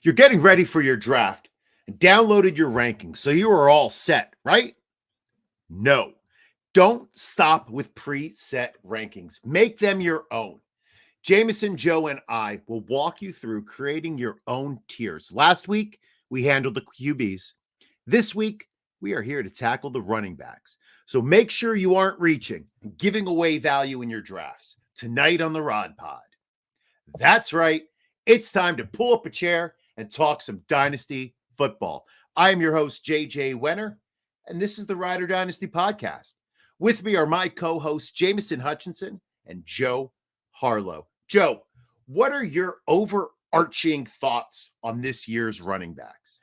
You're getting ready for your draft and downloaded your rankings, so you are all set, right? No. Don't stop with preset rankings. Make them your own. Jameson, Joe, and I will walk you through creating your own tiers. Last week, we handled the QBs. This week, we are here to tackle the running backs. So make sure you aren't reaching and giving away value in your drafts tonight on the Rod Pod. That's right. It's time to pull up a chair and talk some Dynasty football. I am your host, JJ Wenner, and this is the Rider Dynasty Podcast. With me are my co-hosts, Jameson Hutchinson and Joe Harlow. Joe, what are your overarching thoughts on this year's running backs?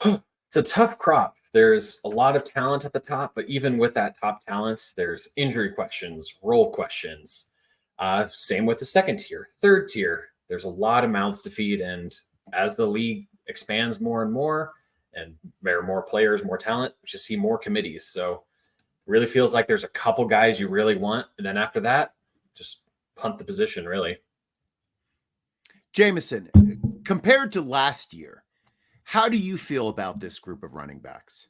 It's a tough crop. There's a lot of talent at the top, but even with that top talent, there's injury questions, role questions. Same with the second tier, third tier. There's a lot of mouths to feed, and as the league expands more and more, and there are more players, more talent, we just see more committees. So it really feels like there's a couple guys you really want, and then after that, just punt the position, really. Jameson, compared to last year, how do you feel about this group of running backs?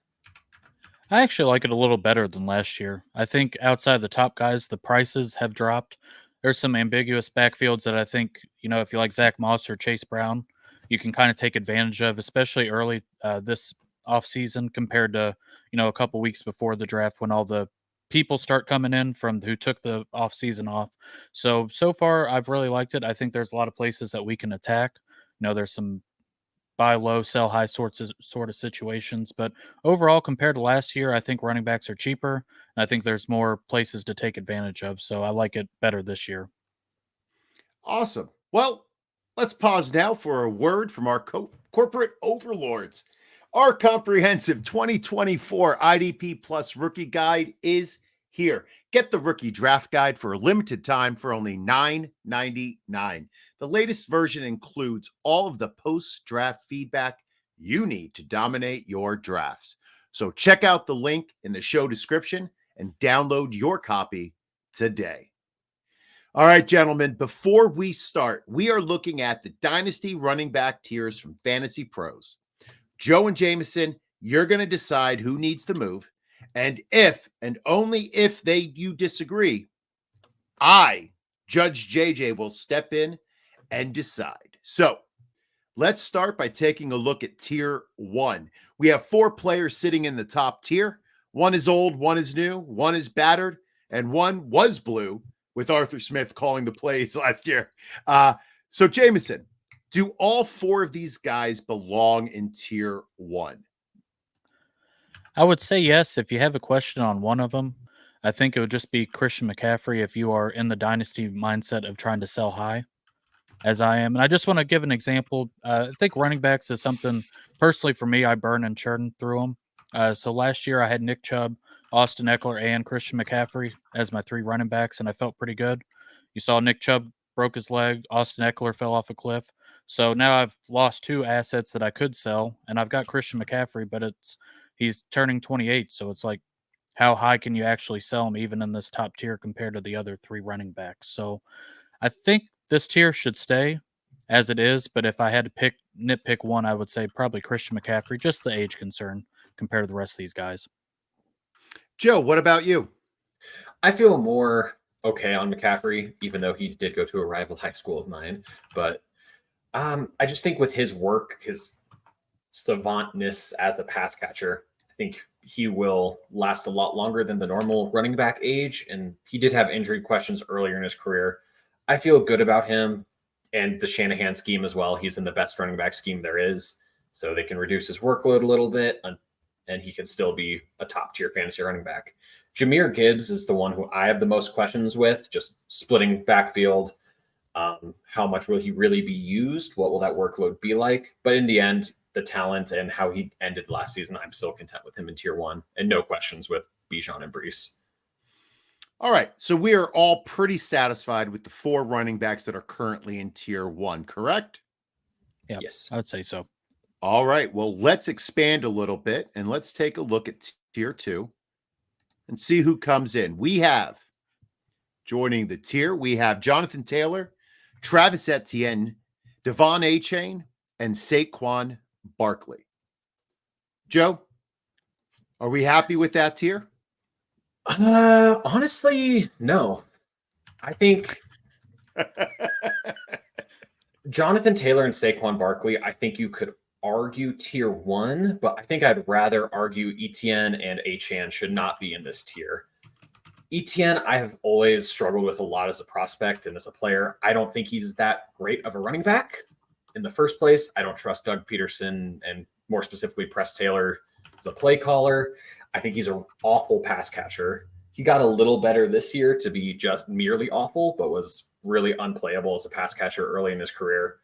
I actually like it a little better than last year. I think outside the top guys, the prices have dropped. There's some ambiguous backfields that I think, if you like Zack Moss or Chase Brown, you can kind of take advantage of, especially early this offseason compared to, a couple weeks before the draft when all the people start coming in from who took the offseason off. So far, I've really liked it. I think there's a lot of places that we can attack. There's some buy low, sell high sort of situations. But overall, compared to last year, I think running backs are cheaper. And I think there's more places to take advantage of. So I like it better this year. Awesome. Well, let's pause now for a word from our corporate overlords. Our comprehensive 2024 IDP Plus Rookie Guide is here. Get the Rookie Draft Guide for a limited time for only $9.99. The latest version includes all of the post-draft feedback you need to dominate your drafts. So check out the link in the show description and download your copy today. All right, gentlemen, before we start, we are looking at the Dynasty running back tiers from Fantasy Pros. Joe and Jameson, you're going to decide who needs to move. And if, and only if you disagree, I, Judge JJ, will step in and decide. So let's start by taking a look at tier 1. We have 4 players sitting in the top tier. One is old, one is new, one is battered, and one was blue, with Arthur Smith calling the plays last year. So Jameson, do all 4 of these guys belong in tier 1? I would say yes. If you have a question on one of them, I think it would just be Christian McCaffrey if you are in the dynasty mindset of trying to sell high, as I am. And I just want to give an example. I think running backs is something, personally for me, I burn and churn through them. So last year I had Nick Chubb, Austin Ekeler, and Christian McCaffrey as my 3 running backs, and I felt pretty good. You saw Nick Chubb broke his leg. Austin Ekeler fell off a cliff. So now I've lost 2 assets that I could sell, and I've got Christian McCaffrey, but he's turning 28, so it's like, how high can you actually sell him even in this top tier compared to the other 3 running backs? So I think this tier should stay as it is, but if I had to nitpick one, I would say probably Christian McCaffrey, just the age concern compared to the rest of these guys. Joe, what about you? I feel more okay on McCaffrey, even though he did go to a rival high school of mine. But I just think with his work, his savantness as the pass catcher, I think he will last a lot longer than the normal running back age. And he did have injury questions earlier in his career. I feel good about him and the Shanahan scheme as well. He's in the best running back scheme there is. So they can reduce his workload a little bit and he can still be a top tier fantasy running back. Jahmyr Gibbs is the one who I have the most questions with, just splitting backfield. How much will he really be used? What will that workload be like? But in the end, the talent and how he ended last season, I'm still content with him in tier 1 and no questions with Bijan and Brees. All right. So we are all pretty satisfied with the 4 running backs that are currently in tier 1, correct? Yeah, yes, I would say so. All right. Well, let's expand a little bit and let's take a look at tier 2 and see who comes in. We have joining the tier, we have Jonathan Taylor, Travis Etienne, Devon Achane, and Saquon Barkley. Joe, are we happy with that tier? Honestly, no. I think Jonathan Taylor and Saquon Barkley, I think you could argue tier 1, but I think I'd rather argue Etienne and Achane should not be in this tier. Etienne, I have always struggled with a lot as a prospect and as a player. I don't think he's that great of a running back in the first place. I don't trust Doug Peterson and more specifically Press Taylor as a play caller. I think he's an awful pass catcher. He got a little better this year to be just merely awful, but was really unplayable as a pass catcher early in his career.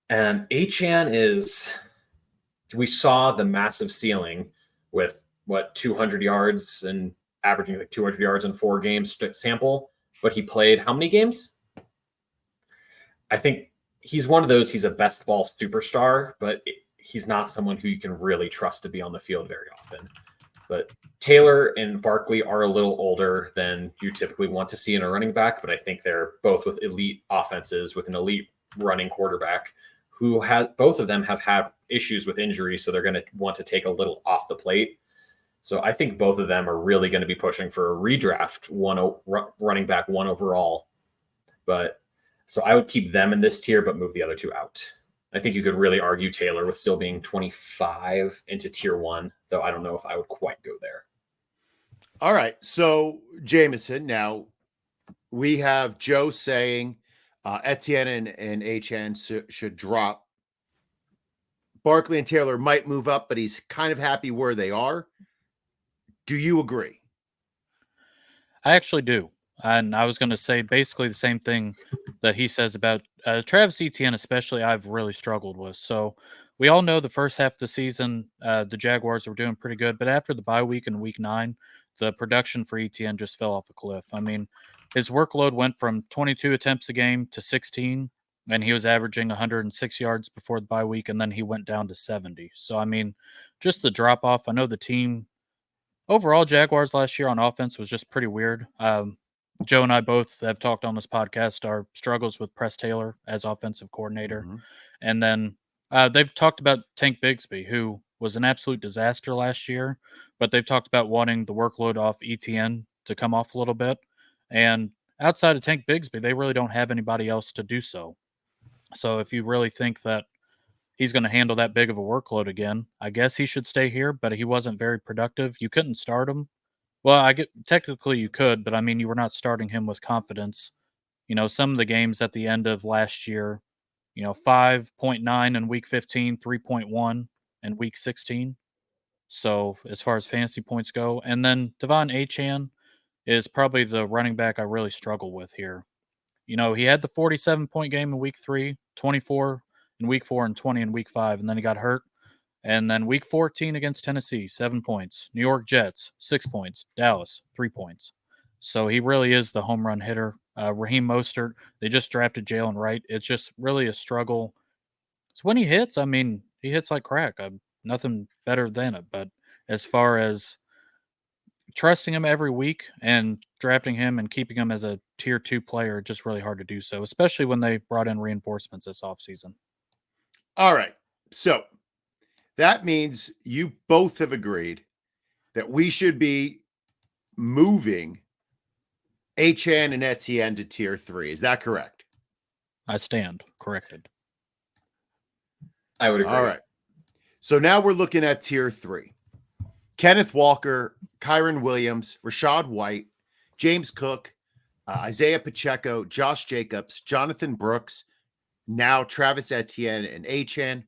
And Achane is, we saw the massive ceiling with 200 yards and averaging like 200 yards in 4 games sample, but he played how many games? I think he's one of those, he's a best ball superstar, but he's not someone who you can really trust to be on the field very often. But Taylor and Barkley are a little older than you typically want to see in a running back, but I think they're both with elite offenses with an elite running quarterback who has, both of them have had issues with injury, so they're going to want to take a little off the plate. So I think both of them are really going to be pushing for a redraft running back 1 overall. But so I would keep them in this tier, but move the other 2 out. I think you could really argue Taylor with still being 25 into tier 1, though I don't know if I would quite go there. All right. So Jameson, now we have Joe saying Etienne and Achane should drop. Barkley and Taylor might move up, but he's kind of happy where they are. Do you agree? I actually do. And I was going to say basically the same thing that he says about Travis Etienne, especially, I've really struggled with. So we all know the first half of the season, the Jaguars were doing pretty good. But after the bye week in week 9, the production for Etienne just fell off a cliff. I mean, his workload went from 22 attempts a game to 16, and he was averaging 106 yards before the bye week, and then he went down to 70. So, I mean, just the drop off. I know the team overall, Jaguars last year on offense was just pretty weird. Joe and I both have talked on this podcast our struggles with Press Taylor as offensive coordinator. Mm-hmm. And then they've talked about Tank Bigsby, who was an absolute disaster last year, but they've talked about wanting the workload off ETN to come off a little bit. And outside of Tank Bigsby, they really don't have anybody else to do so. So if you really think that he's going to handle that big of a workload again, I guess he should stay here, but he wasn't very productive. You couldn't start him. Well, I get technically you could, but I mean, you were not starting him with confidence. You know, some of the games at the end of last year, 5.9 in week 15, 3.1 in week 16. So as far as fantasy points go, and then Devon Achane is probably the running back I really struggle with here. He had the 47-point game in week 3, 24 in week 4, and 20 in week 5, and then he got hurt. And then week 14 against Tennessee, 7 points. New York Jets, 6 points. Dallas, 3 points. So he really is the home run hitter. Raheem Mostert, they just drafted Jaylen Wright. It's just really a struggle. So when he hits, I mean, he hits like crack. Nothing better than it. But as far as trusting him every week and drafting him and keeping him as a tier 2 player, just really hard to do so, especially when they brought in reinforcements this offseason. All right. So that means you both have agreed that we should be moving Achane and Etienne to tier 3. Is that correct? I stand corrected. I would agree. All right. So now we're looking at tier 3. Kenneth Walker, Kyren Williams, Rachaad White, James Cook, Isaiah Pacheco, Josh Jacobs, Jonathan Brooks, now Travis Etienne and Achane.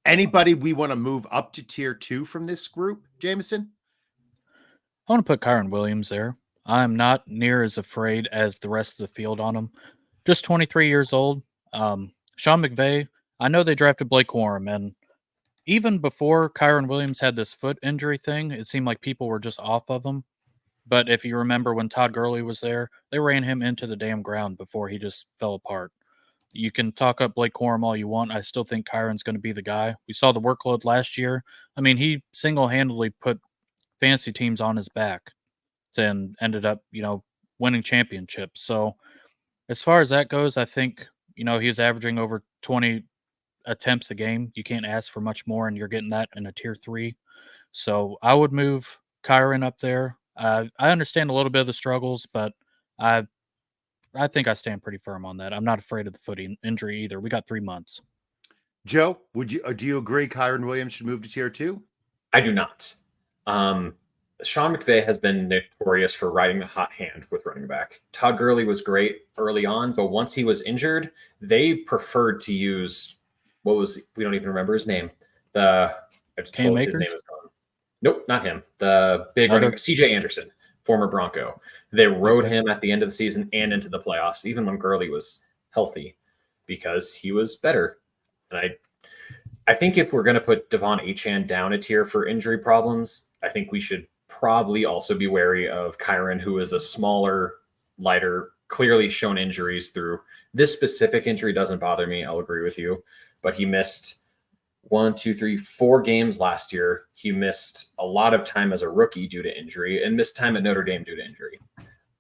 Anybody we want to move up to tier 2 from this group, Jameson? I want to put Kyren Williams there. I'm not near as afraid as the rest of the field on him. Just 23 years old. Sean McVay, I know they drafted Blake Corum, and even before Kyren Williams had this foot injury thing, it seemed like people were just off of him. But if you remember when Todd Gurley was there, they ran him into the damn ground before he just fell apart. You can talk up Blake Corum all you want. I still think Kyron's going to be the guy. We saw the workload last year. I mean, he single-handedly put fantasy teams on his back and ended up, winning championships. So as far as that goes, I think, he was averaging over 20 attempts a game. You can't ask for much more, and you're getting that in a tier 3. So I would move Kyren up there. I understand a little bit of the struggles, but I think I stand pretty firm on that. I'm not afraid of the foot injury either. We got 3 months. Joe, do you agree Kyren Williams should move to tier 2? I do not. Sean McVay has been notorious for riding the hot hand with running back. Todd Gurley was great early on, but once he was injured, they preferred to use we don't even remember his name. I just told his name is gone. Nope, not him. The big running back, CJ Anderson, former Bronco. They rode him at the end of the season and into the playoffs, even when Gurley was healthy, because he was better. And I think if we're going to put Devon Achane down a tier for injury problems, I think we should probably also be wary of Kyren, who is a smaller, lighter, clearly shown injuries through. This specific injury doesn't bother me. I'll agree with you. But he missed 4 games last year. He missed a lot of time as a rookie due to injury and missed time at Notre Dame due to injury.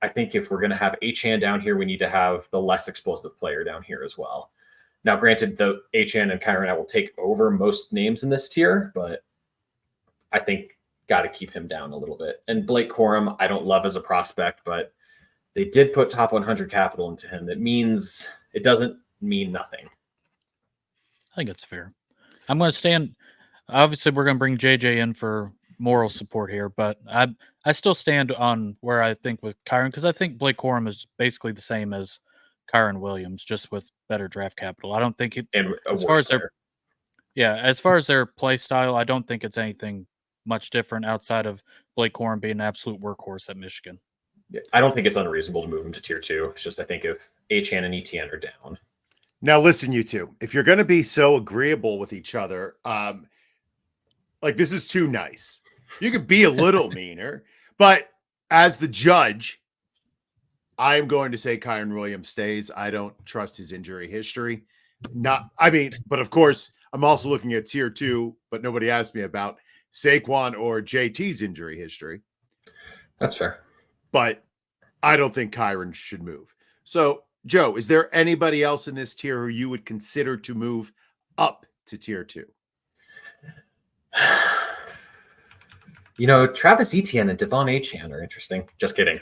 I think if we're going to have Achane down here, we need to have the less explosive player down here as well. Now, granted, the Achane and Kyren will take over most names in this tier, but I think got to keep him down a little bit. And Blake Corum, I don't love as a prospect, but they did put top 100 capital into him. It doesn't mean nothing. I think it's fair. I'm going to stand. Obviously, we're going to bring JJ in for moral support here, but I still stand on where I think with Kyren, because I think Blake Corum is basically the same as Kyren Williams, just with better draft capital. I don't think as far as their play style, I don't think it's anything much different outside of Blake Corum being an absolute workhorse at Michigan. Yeah, I don't think it's unreasonable to move him to tier 2. It's just I think if Achane and Etienne are down. Now, listen, you two, if you're going to be so agreeable with each other, like this is too nice. You could be a little meaner, but as the judge, I'm going to say Kyren Williams stays. I don't trust his injury history. But of course, I'm also looking at tier 2, but nobody asked me about Saquon or JT's injury history. That's fair. But I don't think Kyren should move. So, Joe, is there anybody else in this tier who you would consider to move up to tier 2? Travis Etienne and Devon Achane are interesting. Just kidding.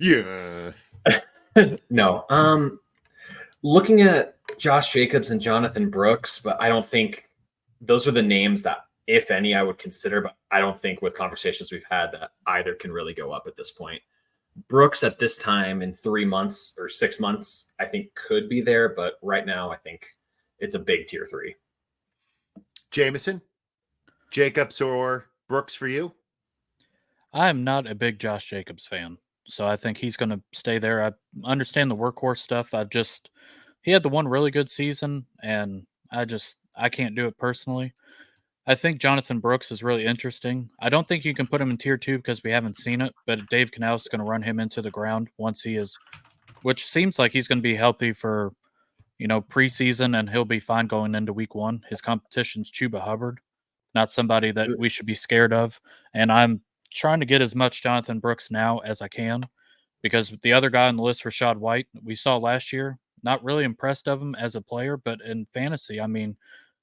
Yeah. No. Looking at Josh Jacobs and Jonathan Brooks, but I don't think those are the names that, if any, I would consider, but I don't think with conversations we've had that either can really go up at this point. Brooks at this time in 3 months or 6 months, I think could be there, but right now I think it's a big tier 3. Jameson, Jacobs or Brooks for you? I'm not a big Josh Jacobs fan, so I think he's going to stay there. I understand the workhorse stuff. He had the one really good season, and I can't do it personally. I think Jonathan Brooks is really interesting. I don't think you can put him in tier 2 because we haven't seen it, but Dave Canales is going to run him into the ground once he is, which seems like he's going to be healthy for, preseason, and he'll be fine going into week 1. His competition's Chuba Hubbard, not somebody that we should be scared of. And I'm trying to get as much Jonathan Brooks now as I can, because the other guy on the list, Rashad White, we saw last year, not really impressed of him as a player, but in fantasy,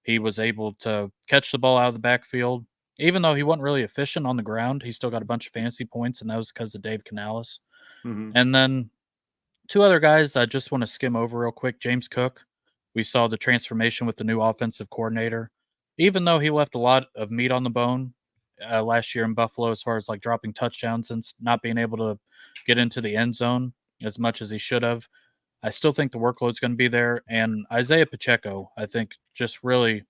he was able to catch the ball out of the backfield. Even though he wasn't really efficient on the ground, he still got a bunch of fantasy points, and that was because of Dave Canales. Mm-hmm. And then 2 other guys I just want to skim over real quick. James Cook, we saw the transformation with the new offensive coordinator. Even though he left a lot of meat on the bone last year in Buffalo as far as like dropping touchdowns and not being able to get into the end zone as much as he should have, I still think the workload's going to be there. And Isaiah Pacheco, I think, just really,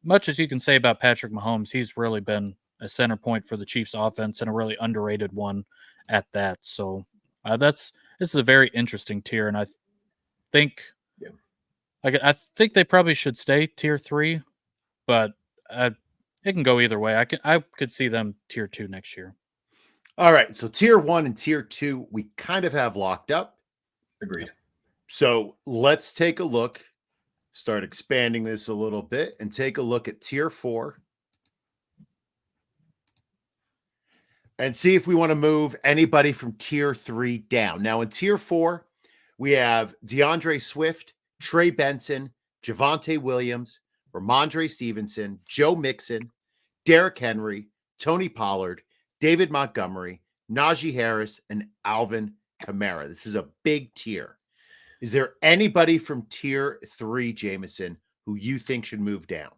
much as you can say about Patrick Mahomes, he's really been a center point for the Chiefs offense and a really underrated one at that. So this is a very interesting tier. And I think, I think they probably should stay tier 3, but it can go either way. I could see them tier 2 next year. All right. So tier 1 and tier 2, we kind of have locked up. Agreed. So let's take a look, start expanding this a little bit, and take a look at tier 4 and see if we want to move anybody from tier 3 down. Now in tier 4, we have DeAndre Swift, Trey Benson, Javonte Williams, Rhamondre Stevenson, Joe Mixon, Derrick Henry, Tony Pollard, David Montgomery, Najee Harris, and Alvin Kamara. This is a big tier. Is there anybody from tier 3, Jameson, who you think should move down?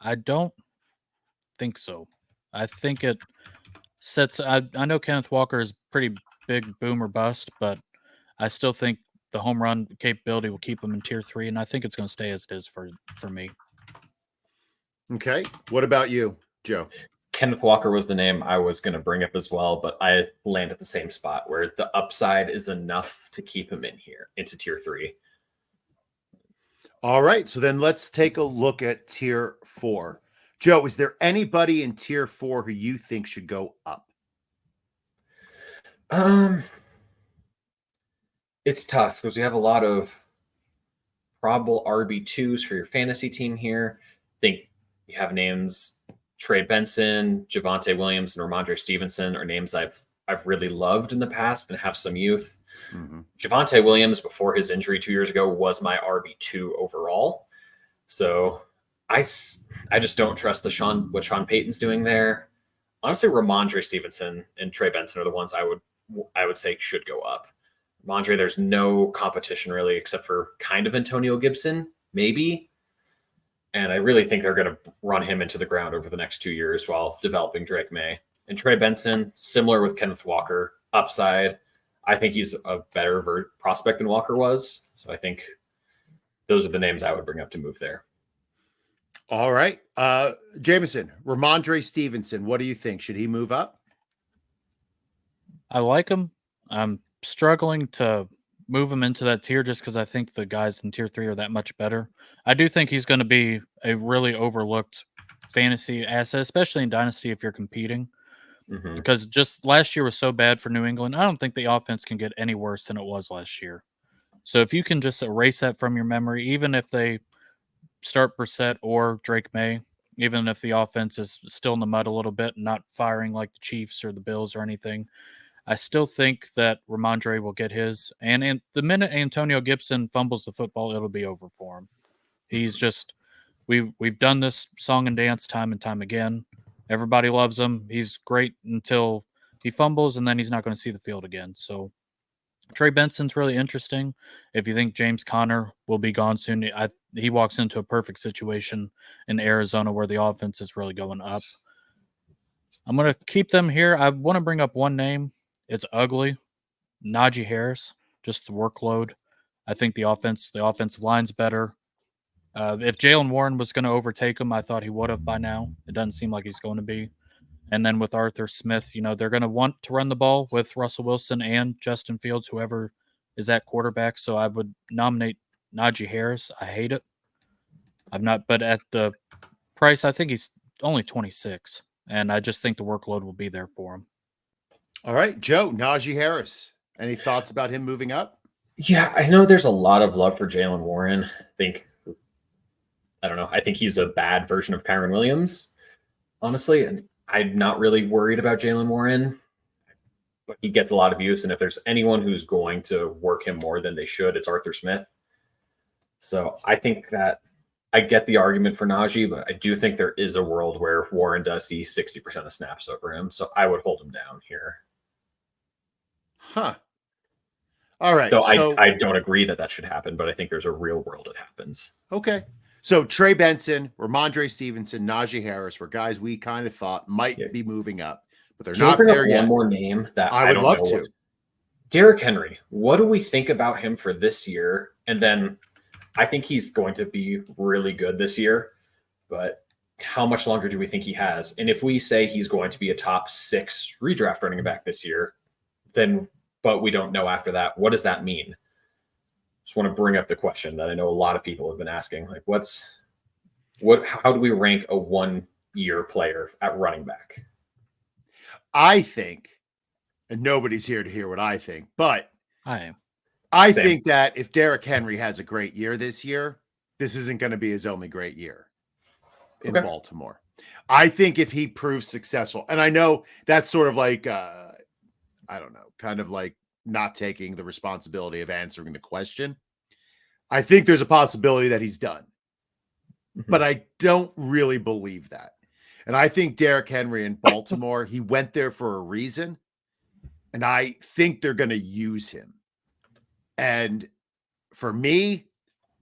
I don't think so. I think it sets. I know Kenneth Walker is pretty big boom or bust, but I still think the home run capability will keep him in tier 3, and I think it's going to stay as it is for me. Okay. What about you, Joe? Kenneth Walker was the name I was going to bring up as well, but I land at the same spot where the upside is enough to keep him in here into tier 3. All right. So then let's take a look at tier 4. Joe, is there anybody in tier 4 who you think should go up? It's tough because we have a lot of probable RB2s for your fantasy team here. I think you have names Trey Benson, Javonte Williams, and Rhamondre Stevenson are names I've really loved in the past and have some youth. Mm-hmm. Javonte Williams, before his injury 2 years ago, was my RB2 overall. So I just don't trust what Sean Payton's doing there. Honestly, Rhamondre Stevenson and Trey Benson are the ones I would say should go up. Rhamondre, there's no competition really except for kind of Antonio Gibson, maybe. And I really think they're going to run him into the ground over the next 2 years while developing Drake May. And Trey Benson, similar with Kenneth Walker, upside. I think he's a better prospect than Walker was. So I think those are the names I would bring up to move there. All right. Jameson, Rhamondre Stevenson, what do you think? Should he move up? I like him. I'm struggling to move him into that tier just because I think the guys in tier 3 are that much better. I do think he's going to be a really overlooked fantasy asset, especially in Dynasty if you're competing. Mm-hmm. Because just last year was so bad for New England. I don't think the offense can get any worse than it was last year. So if you can just erase that from your memory, even if they start Brissett or Drake May, even if the offense is still in the mud a little bit and not firing like the Chiefs or the Bills or anything, I still think that Rhamondre will get his. And the minute Antonio Gibson fumbles the football, it'll be over for him. He's just we've done this song and dance time and time again. Everybody loves him. He's great until he fumbles, and then he's not going to see the field again. So Trey Benson's really interesting. If you think James Conner will be gone soon, he walks into a perfect situation in Arizona where the offense is really going up. I'm going to keep them here. I want to bring up one name. It's ugly. Najee Harris, just the workload. I think the offensive line's better. If Jaylen Warren was going to overtake him, I thought he would have by now. It doesn't seem like he's going to be. And then with Arthur Smith, they're going to want to run the ball with Russell Wilson and Justin Fields, whoever is at quarterback. So I would nominate Najee Harris. I hate it. But at the price, I think he's only 26. And I just think the workload will be there for him. All right, Joe, Najee Harris. Any thoughts about him moving up? Yeah, I know there's a lot of love for Jaylen Warren. I don't know. I think he's a bad version of Kyren Williams, honestly. And I'm not really worried about Jaylen Warren, but he gets a lot of use. And if there's anyone who's going to work him more than they should, it's Arthur Smith. So I think that I get the argument for Najee, but I do think there is a world where Warren does see 60% of snaps over him. So I would hold him down here. Huh. All right. So I don't agree that should happen, but I think there's a real world it happens. Okay. So Trey Benson, Rhamondre Stevenson, Najee Harris were guys we kind of thought might be moving up, but they're not there yet. One more name that I would love to. Derrick Henry. What do we think about him for this year? And then I think he's going to be really good this year, but how much longer do we think he has? And if we say he's going to be a top 6 redraft running back this year, but we don't know after that, what does that mean? Just want to bring up the question that I know a lot of people have been asking. Like, how do we rank a 1-year player at running back? I think, and nobody's here to hear what I think, but I am. I think that if Derrick Henry has a great year this year, this isn't going to be his only great year in Baltimore. I think if he proves successful, and I know that's sort of like, I don't know, kind of like not taking the responsibility of answering the question. I think there's a possibility that he's done, but I don't really believe that. And I think Derrick Henry in Baltimore, he went there for a reason. And I think they're going to use him. And for me,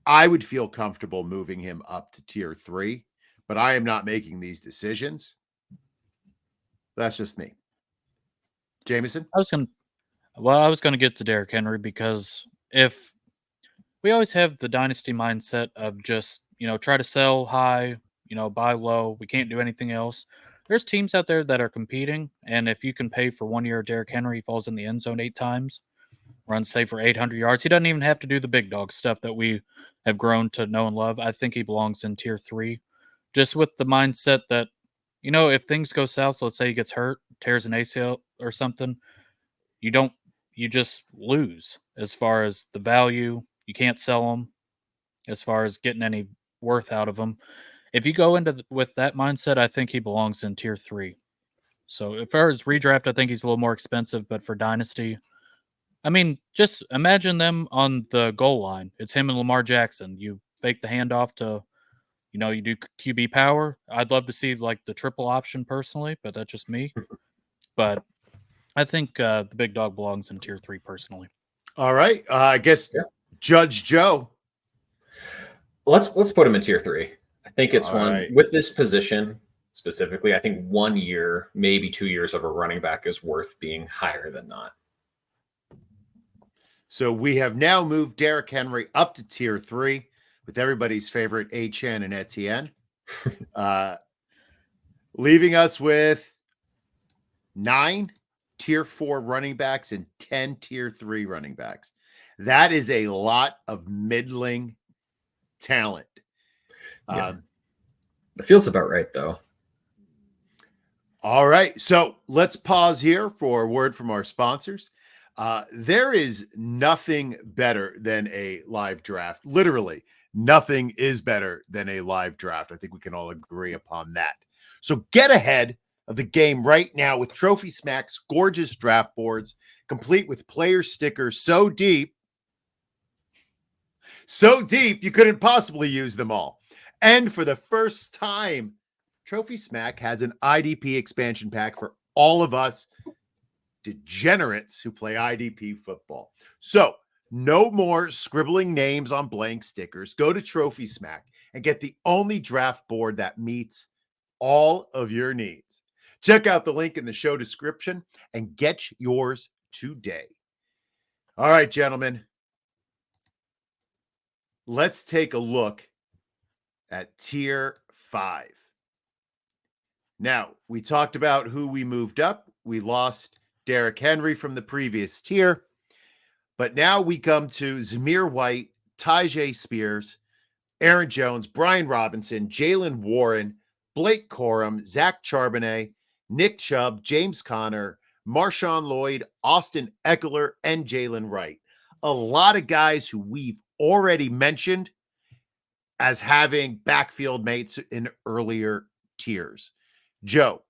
I would feel comfortable moving him up to tier 3, but I am not making these decisions. That's just me. Jameson? I was gonna get to Derrick Henry because if we always have the dynasty mindset of just, try to sell high, buy low. We can't do anything else. There's teams out there that are competing, and if you can pay for 1 year, Derrick Henry falls in the end zone 8 times, runs say for 800 yards. He doesn't even have to do the big dog stuff that we have grown to know and love. I think he belongs in tier 3, just with the mindset that, if things go south, let's say he gets hurt, tears an ACL or something, you just lose as far as the value. You can't sell them as far as getting any worth out of them. If you go into with that mindset, I think he belongs in tier 3. So as far as redraft, I think he's a little more expensive, but for dynasty, I mean, just imagine them on the goal line. It's him and Lamar Jackson. You fake the handoff to, you do QB power. I'd love to see like the triple option personally, but that's just me. But I think the big dog belongs in tier 3 personally. All right. I guess Judge Joe. Let's put him in tier 3. I think it's All with this position specifically. I think 1 year, maybe 2 years of a running back is worth being higher than not. So we have now moved Derrick Henry up to tier 3 with everybody's favorite Achane and Etienne, leaving us with 9 tier 4 running backs and 10 tier 3 running backs. That is a lot of middling talent. It feels about right, though. All right. So let's pause here for a word from our sponsors. There is nothing better than a live draft. Literally, nothing is better than a live draft. I think we can all agree upon that. So get ahead of the game right now with Trophy Smack's gorgeous draft boards, complete with player stickers so deep you couldn't possibly use them all. And for the first time, Trophy Smack has an IDP expansion pack for all of us degenerates who play IDP football. So no more scribbling names on blank stickers. Go to Trophy Smack and get the only draft board that meets all of your needs. Check out the link in the show description and get yours today. All right, gentlemen. Let's take a look at tier 5. Now, we talked about who we moved up. We lost Derrick Henry from the previous tier. But now we come to Zamir White, Tyjae Spears, Aaron Jones, Brian Robinson, Jaylen Warren, Blake Corum, Zach Charbonnet, Nick Chubb, James Conner, MarShawn Lloyd, Austin Ekeler, and Jaylen Wright. A lot of guys who we've already mentioned as having backfield mates in earlier tiers. Joe,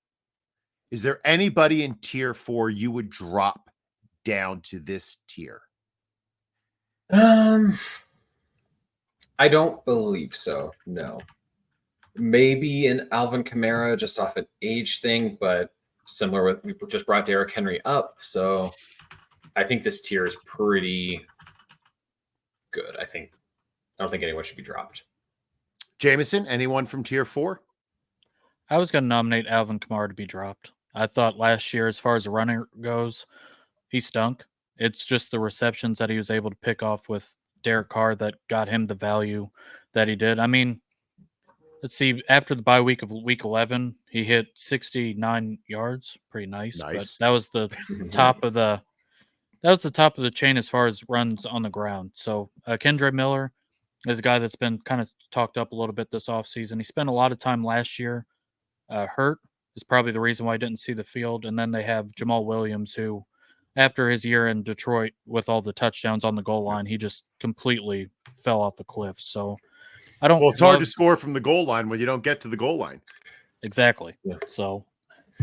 is there anybody in tier 4 you would drop down to this tier? I don't believe so. No. Maybe an Alvin Kamara just off an age thing, but similar with we just brought Derrick Henry up. So I think this tier is pretty good. I don't think anyone should be dropped. Jameson, anyone from tier 4? I was going to nominate Alvin Kamara to be dropped. I thought last year, as far as the runner goes, he stunk. It's just the receptions that he was able to pick off with Derek Carr that got him the value that he did. I mean, let's see, after the bye week of week 11, he hit 69 yards. Pretty nice. But that was the top of the chain as far as runs on the ground. So Kendre Miller is a guy that's been kind of talked up a little bit this offseason. He spent a lot of time last year hurt is probably the reason why I didn't see the field. And then they have Jamal Williams, who after his year in Detroit with all the touchdowns on the goal line, he just completely fell off a cliff. So I don't. Well, it's hard to score from the goal line when you don't get to the goal line. Exactly. Yeah. So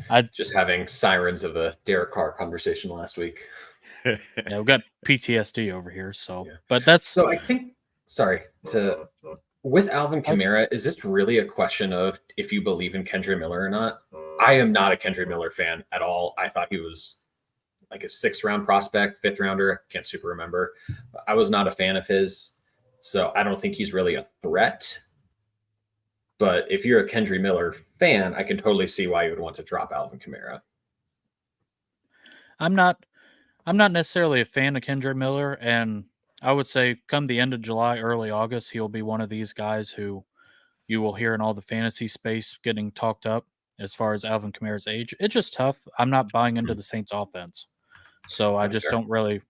I just having sirens of a Derek Carr conversation last week. Yeah, we've got PTSD over here. So, Yeah. but that's So I think, with Alvin Kamara, is this really a question of if you believe in Kendra Miller or not? I am not a Kendra Miller fan at all. I thought he was like a 6th-round prospect, 5th-rounder. Can't super remember. I was not a fan of his. So I don't think he's really a threat. But if you're a Kendra Miller fan, I can totally see why you would want to drop Alvin Kamara. I'm not necessarily a fan of Kendra Miller, and I would say come the end of July, early August, he'll be one of these guys who you will hear in all the fantasy space getting talked up as far as Alvin Kamara's age. It's just tough. I'm not buying into the Saints offense. So I That's just fair. don't really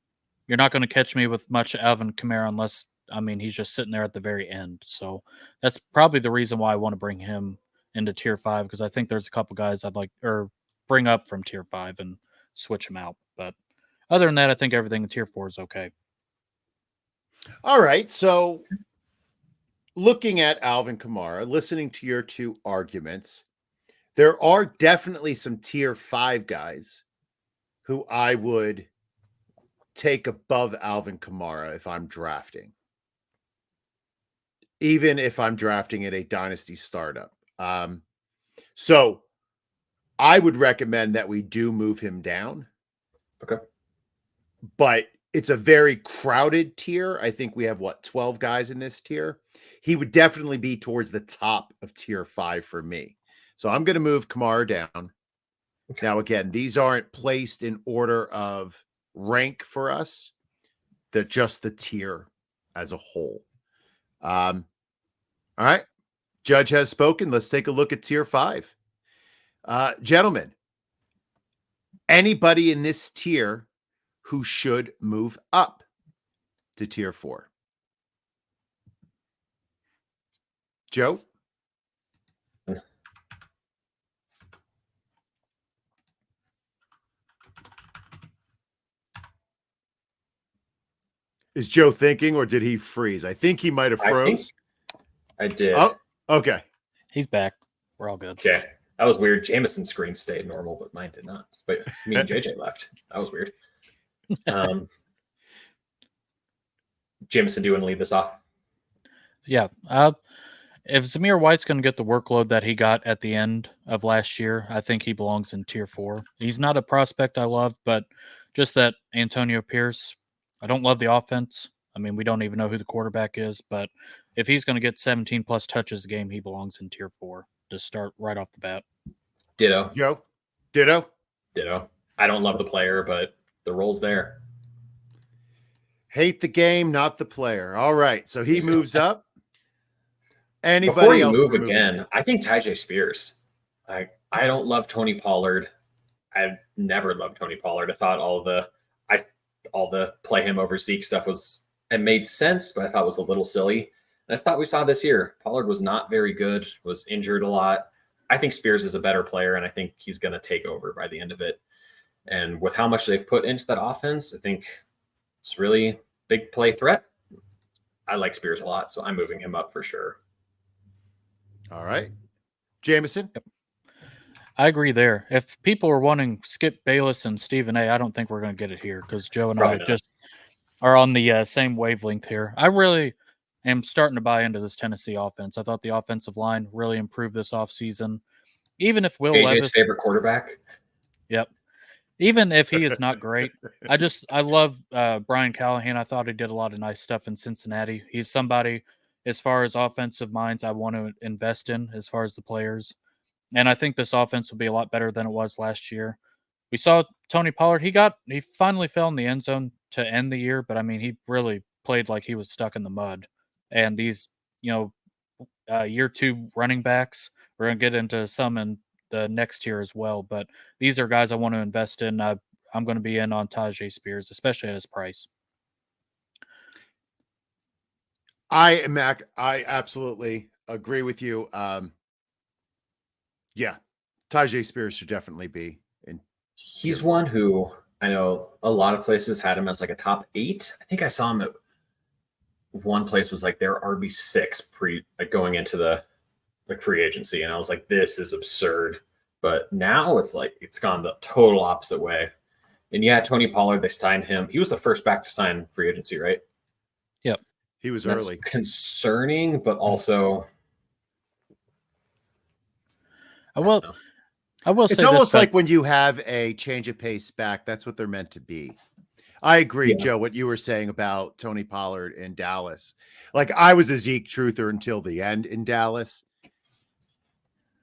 you're not going to catch me with much Alvin Kamara unless he's just sitting there at the very end. So that's probably the reason why I want to bring him into tier 5, because I think there's a couple guys I'd like or bring up from tier 5 and switch them out. But other than that, I think everything in tier 4 is okay. All right. So looking at Alvin Kamara, listening to your two arguments, there are definitely some tier 5 guys who I would take above Alvin Kamara if I'm drafting, even if I'm drafting at a dynasty startup. So I would recommend that we do move him down. Okay. But it's a very crowded tier. I think we have 12 guys in this tier. He would definitely be towards the top of tier 5 for me. So I'm going to move Kamara down. Okay. Now, again, these aren't placed in order of rank for us. They're just the tier as a whole. All right. Judge has spoken. Let's take a look at tier 5. Gentlemen, anybody in this tier who should move up to tier 4? Joe? Is Joe thinking, or did he freeze? I think he might have froze. I did. Oh, okay. He's back. We're all good. Okay. That was weird. Jameson's screen stayed normal, but mine did not. But me and JJ left. That was weird. Jameson, do you want to lead this off? Yeah. If Zamir White's going to get the workload that he got at the end of last year, I think he belongs in tier 4. He's not a prospect I love, but just that Antonio Pierce, I don't love the offense. I mean, we don't even know who the quarterback is, but if he's going to get 17 plus touches a game, he belongs in tier 4 to start right off the bat. Ditto. Joe? Ditto? Ditto. I don't love the player, but the role's there. Hate the game, not the player. All right. So he moves up. Anybody Before you else move again, I think Tyjae Spears. I don't love Tony Pollard. I've never loved Tony Pollard. I thought all the play him over Zeke stuff it made sense, but I thought it was a little silly. And I thought we saw this year. Pollard was not very good, was injured a lot. I think Spears is a better player, and I think he's going to take over by the end of it. And with how much they've put into that offense, I think it's really big play threat. I like Spears a lot, so I'm moving him up for sure. All right. Jameson? Yep. I agree there. If people are wanting Skip Bayless and Stephen A., I don't think we're going to get it here because Joe and I just are on the same wavelength here. I really am starting to buy into this Tennessee offense. I thought the offensive line really improved this offseason. Even if Will AJ's Levis... favorite quarterback? Yep. Even if he is not great, I love Brian Callahan. I thought he did a lot of nice stuff in Cincinnati. He's somebody, as far as offensive minds, I want to invest in as far as the players. And I think this offense will be a lot better than it was last year. We saw Tony Pollard. He finally fell in the end zone to end the year, but I mean, he really played like he was stuck in the mud. And these, year 2 running backs, we're going to get into some in the next year as well. But these are guys I want to invest in. I'm going to be in on Tyjae Spears, especially at his price. I absolutely agree with you. Yeah, Tyjae Spears should definitely be in. He's one who I know a lot of places had him as like a top 8. I think I saw him at one place was like their RB6 going into the free agency, and I was like, this is absurd. But now it's gone the total opposite way. And yeah, Tony Pollard, they signed him. He was the first back to sign free agency, right? Yep. He was That's early. concerning, but also I will It's say almost this, like when you have a change of pace back, that's what they're meant to be. I agree, Yeah. Joe, what you were saying about Tony Pollard in Dallas. Like, I was a Zeke truther until the end in Dallas.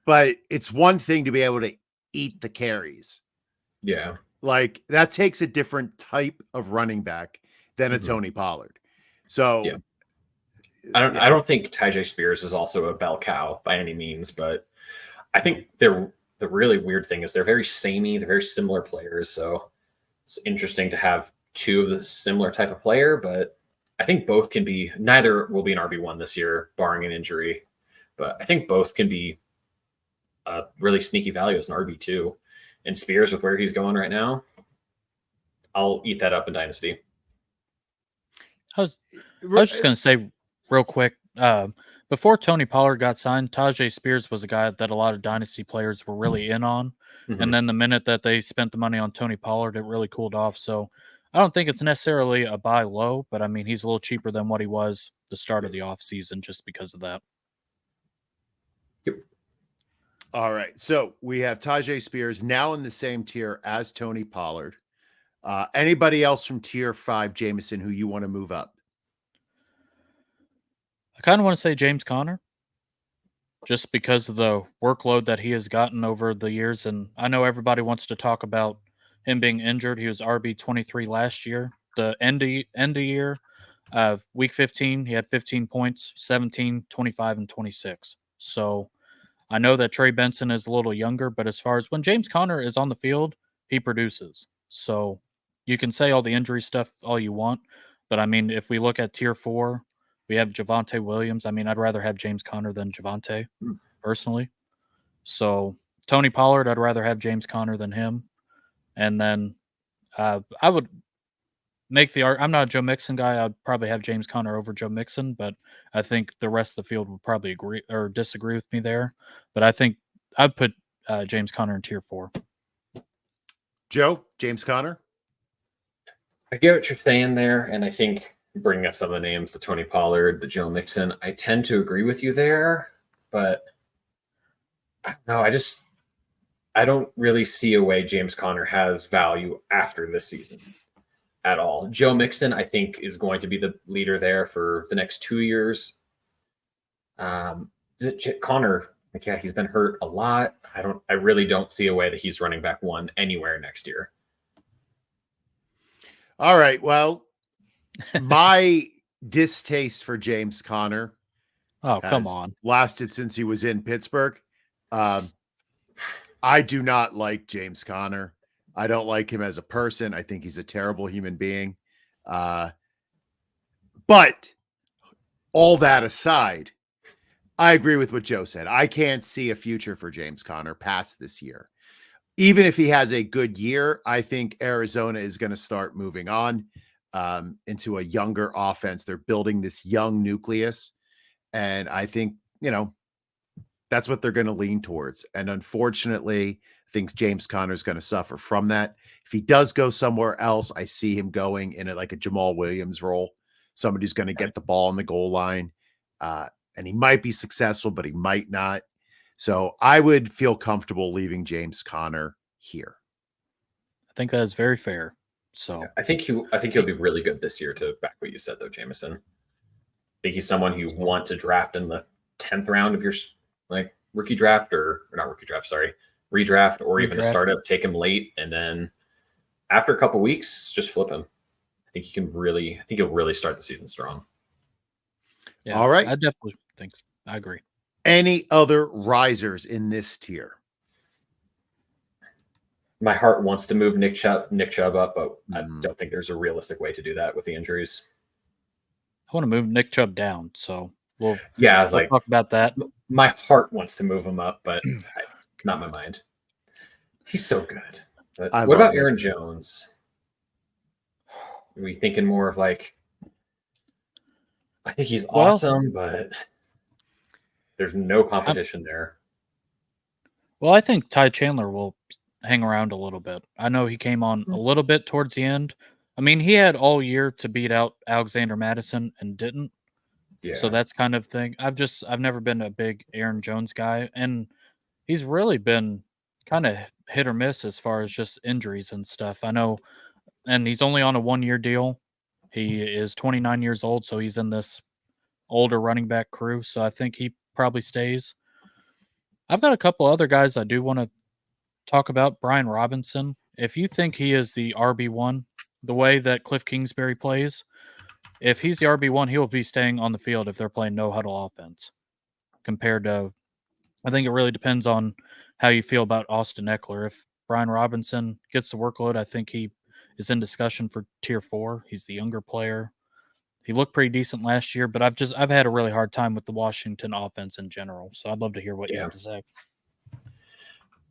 But it's one thing to be able to eat the carries. Yeah. Like, that takes a different type of running back than a Tony Pollard. So yeah. I don't think Tyjae Spears is also a bell cow by any means, but I think the really weird thing is they're very samey, they're very similar players. So it's interesting to have two of the similar type of player, but I think both can be, neither will be an RB1 this year, barring an injury. But I think both can be a really sneaky value as an RB2. And Spears, with where he's going right now, I'll eat that up in Dynasty. I was just going to say real quick, before Tony Pollard got signed, Tyjae Spears was a guy that a lot of Dynasty players were really in on. And then the minute that they spent the money on Tony Pollard, it really cooled off. So I don't think it's necessarily a buy low, but I mean, he's a little cheaper than what he was the start of the offseason just because of that. Yep. All right. So we have Tyjae Spears now in the same tier as Tony Pollard. Anybody else from tier 5, Jameson, who you want to move up? I kind of want to say James Conner, just because of the workload that he has gotten over the years. And I know everybody wants to talk about him being injured. He was RB23 last year. The end of year, week 15, he had 15 points, 17, 25, and 26. So I know that Trey Benson is a little younger, but as far as when James Conner is on the field, he produces. So you can say all the injury stuff all you want, but I mean, if we look at tier 4, we have Javonte Williams. I mean, I'd rather have James Conner than Javonte, personally. So Tony Pollard, I'd rather have James Conner than him. And then I would make the I'm not a Joe Mixon guy. I'd probably have James Conner over Joe Mixon, but I think the rest of the field would probably agree or disagree with me there. But I think I'd put James Conner in tier 4. Joe, James Conner? I get what you're saying there, and I think bringing up some of the names, the Tony Pollard, the Joe Mixon, I tend to agree with you there, but I don't know. I don't really see a way James Conner has value after this season at all. Joe Mixon, I think, is going to be the leader there for the next 2 years. Conner, like, yeah, he's been hurt a lot. I really don't see a way that he's running back 1 anywhere next year. All right. Well, my distaste for James Conner come on, lasted since he was in Pittsburgh. I do not like James Conner. I don't like him as a person. I think he's a terrible human being. But all that aside, I agree with what Joe said. I can't see a future for James Conner past this year. Even if he has a good year, I think Arizona is going to start moving on into a younger offense. They're building this young nucleus. And I think, that's what they're going to lean towards. And unfortunately, I think James Conner is going to suffer from that. If he does go somewhere else, I see him going in like a Jamal Williams role. Somebody who's going to get the ball on the goal line. And he might be successful, but he might not. So I would feel comfortable leaving James Conner here. I think that is very fair. So I think he'll be really good this year, to back what you said, though, Jameson. I think he's someone you want to draft in the 10th round of your rookie draft, or not rookie draft, sorry, redraft, or even a startup. Take him late, and then after a couple weeks, just flip him. I think he'll really start the season strong. Yeah, all right. I definitely think so. I agree. Any other risers in this tier? My heart wants to move Nick Chubb up, but I don't think there's a realistic way to do that with the injuries. I want to move Nick Chubb down, so we'll talk about that. My heart wants to move him up, but not my mind. He's so good. But what about Aaron Jones? Are we thinking more of I think he's awesome, but there's no competition there. Well, I think Ty Chandler will hang around a little bit. I know he came on a little bit towards the end. I mean, he had all year to beat out Alexander Madison and didn't. Yeah. So that's kind of thing. I've never been a big Aaron Jones guy, and he's really been kind of hit or miss as far as just injuries and stuff. I know, and he's only on a 1-year deal. He is 29 years old, so he's in this older running back crew. So I think he probably stays. I've got a couple other guys I do want to talk about. Brian Robinson. If you think he is the RB1, the way that Cliff Kingsbury plays, if he's the RB1, he'll be staying on the field if they're playing no huddle offense. Compared to, I think it really depends on how you feel about Austin Ekeler. If Brian Robinson gets the workload, I think he is in discussion for tier 4. He's the younger player. He looked pretty decent last year, but I've had a really hard time with the Washington offense in general. So I'd love to hear what you have to say.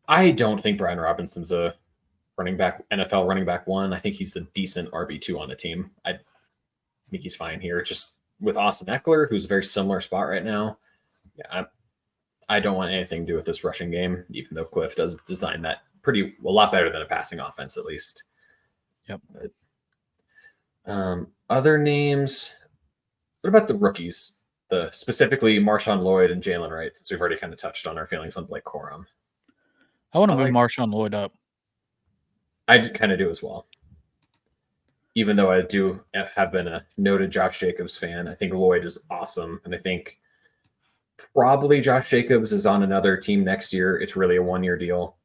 I don't think Brian Robinson's a NFL running back 1. I think he's a decent RB2 on the team. I think he's fine here. Just with Austin Ekeler, who's a very similar spot right now. Yeah, I don't want anything to do with this rushing game, even though Cliff does design that a lot better than a passing offense, at least. Yep. But, other names. What about the rookies? Specifically MarShawn Lloyd and Jaylen Wright, since we've already kind of touched on our feelings on Blake Corum. I want to move MarShawn Lloyd up. I kind of do as well. Even though I do have been a noted Josh Jacobs fan, I think Lloyd is awesome. And I think probably Josh Jacobs is on another team next year. It's really a 1-year deal.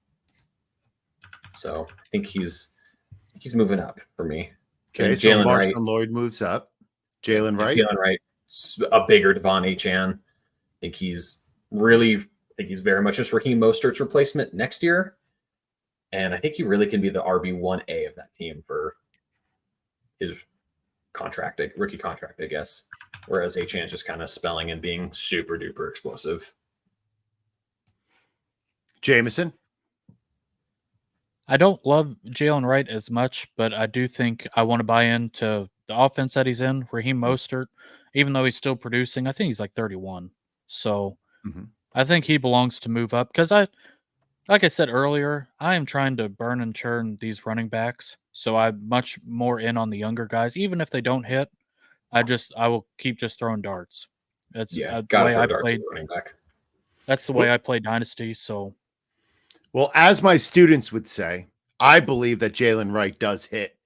So I think he's moving up for me. Okay, so Jaylen MarShawn Wright, Lloyd moves up. Jaylen Wright? Jaylen Wright, a bigger Devon Achane. I think he's very much just Raheem Mostert's replacement next year. And I think he really can be the RB1A of that team for his rookie contract, I guess. Whereas Achane's just kind of spelling and being super duper explosive. Jameson? I don't love Jaylen Wright as much, but I do think I want to buy into the offense that he's in. Raheem Mostert, even though he's still producing, I think he's like 31. So I think he belongs to move up because like I said earlier, I am trying to burn and churn these running backs. So I'm much more in on the younger guys. Even if they don't hit, I will keep just throwing darts. That's the way I played running back. That's the way I play Dynasty. So, well, as my students would say, I believe that Jaylen Wright does hit,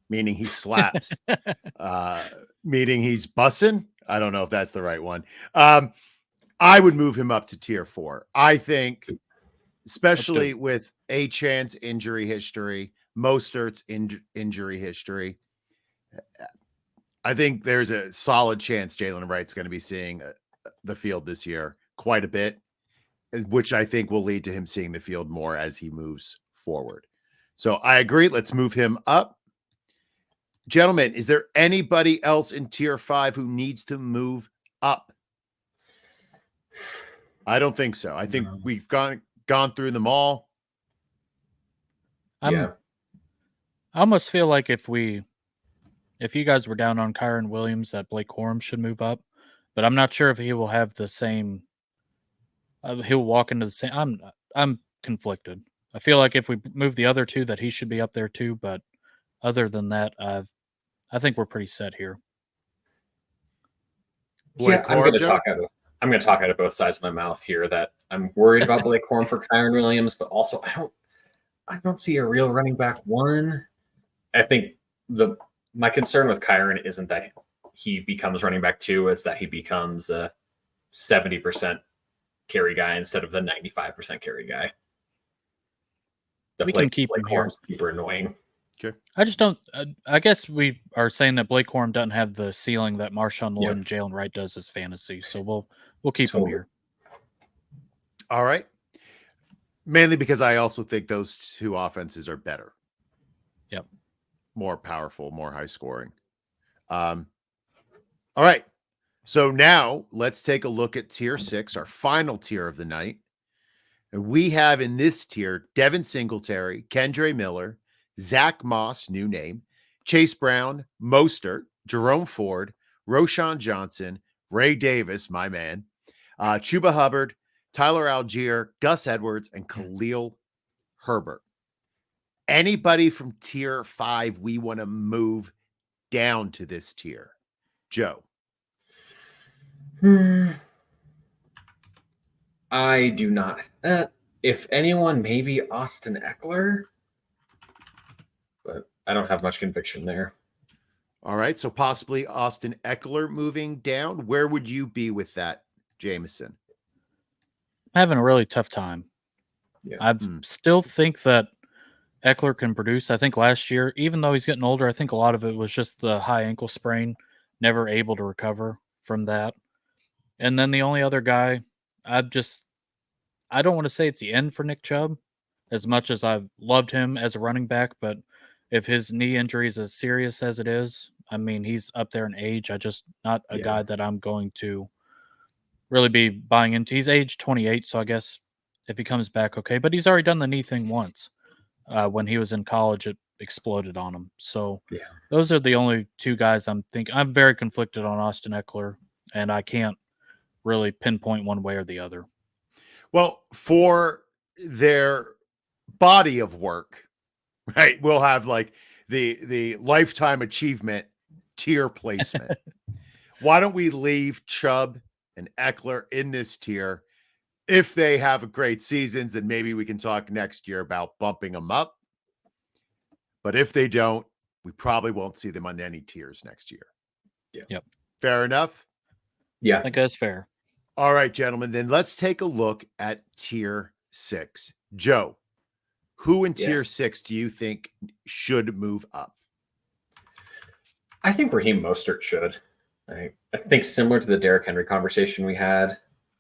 meaning he slaps, meaning he's bussing. I don't know if that's the right one. I would move him up to tier 4. I think, especially with Achane's injury history, Mostert's injury history, I think there's a solid chance Jaylen Wright's going to be seeing the field this year quite a bit, which I think will lead to him seeing the field more as he moves forward. So I agree. Let's move him up. Gentlemen, is there anybody else in tier 5 who needs to move up? I don't think so. I think we've gone through them all. I almost feel like if you guys were down on Kyren Williams, that Blake Corum should move up, but I'm not sure if he will have the same. He'll walk into the same. I'm conflicted. I feel like if we move the other two, that he should be up there too. But other than that, I think we're pretty set here. I'm going to talk out of both sides of my mouth here. That I'm worried about Blake Corum for Kyren Williams, but also I don't see a real running back 1. I think my concern with Kyren isn't that he becomes running back 2; it's that he becomes a 70% carry guy instead of the 95% carry guy. We can keep him here. Super annoying. Okay. I just don't. I guess we are saying that Blake Corum doesn't have the ceiling that MarShawn Lloyd and Jaylen Wright does as fantasy, so we'll keep him here. All right. Mainly because I also think those two offenses are better. Yep. More powerful, more high scoring. All right. So now let's take a look at tier 6, our final tier of the night. And we have in this tier Devin Singletary, Kendre Miller, Zack Moss, new name, Chase Brown, Mostert, Jerome Ford, Roschon Johnson, Ray Davis, my man, Chuba Hubbard, Tyler Algier, Gus Edwards, and Khalil Herbert. Anybody from tier 5 we want to move down to this tier? Joe. I do not. If anyone, maybe Austin Ekeler, but I don't have much conviction there. All right, so possibly Austin Ekeler moving down. Where would you be with that, Jameson? I'm having a really tough time. Yeah. I still think that Ekeler can produce. I think last year, even though he's getting older, I think a lot of it was just the high ankle sprain, never able to recover from that. And then the only other guy, I don't want to say it's the end for Nick Chubb, as much as I've loved him as a running back, but if his knee injury is as serious as it is, I mean, he's up there in age. I just not a guy that I'm going to really be buying into. He's age 28, so I guess if he comes back, okay. But he's already done the knee thing once. When he was in college, it exploded on him. So those are the only two guys I'm thinking. I'm very conflicted on Austin Ekeler, and I can't really pinpoint one way or the other. Well, for their body of work, right, we'll have like the lifetime achievement tier placement. Why don't we leave Chubb and Ekeler in this tier? If they have a great seasons, and maybe we can talk next year about bumping them up. But if they don't, we probably won't see them on any tiers next year. Yeah. Yep. Fair enough? Yeah. I think that's fair. All right, gentlemen, then let's take a look at tier 6. Joe, who in tier 6 do you think should move up? I think Raheem Mostert should. I think similar to the Derrick Henry conversation we had,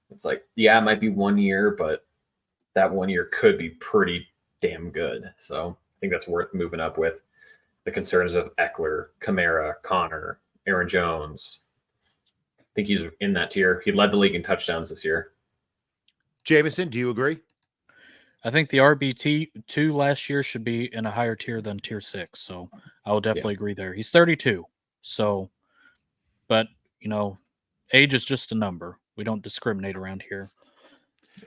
it's like, it might be 1 year, but that 1 year could be pretty damn good. So I think that's worth moving up with. The concerns of Ekeler, Kamara, Connor, Aaron Jones. I think he's in that tier. He led the league in touchdowns this year. Jameson, do you agree? I think the RB2 last year should be in a higher tier than tier 6. So I will definitely agree there. He's 32. So, but, age is just a number. We don't discriminate around here.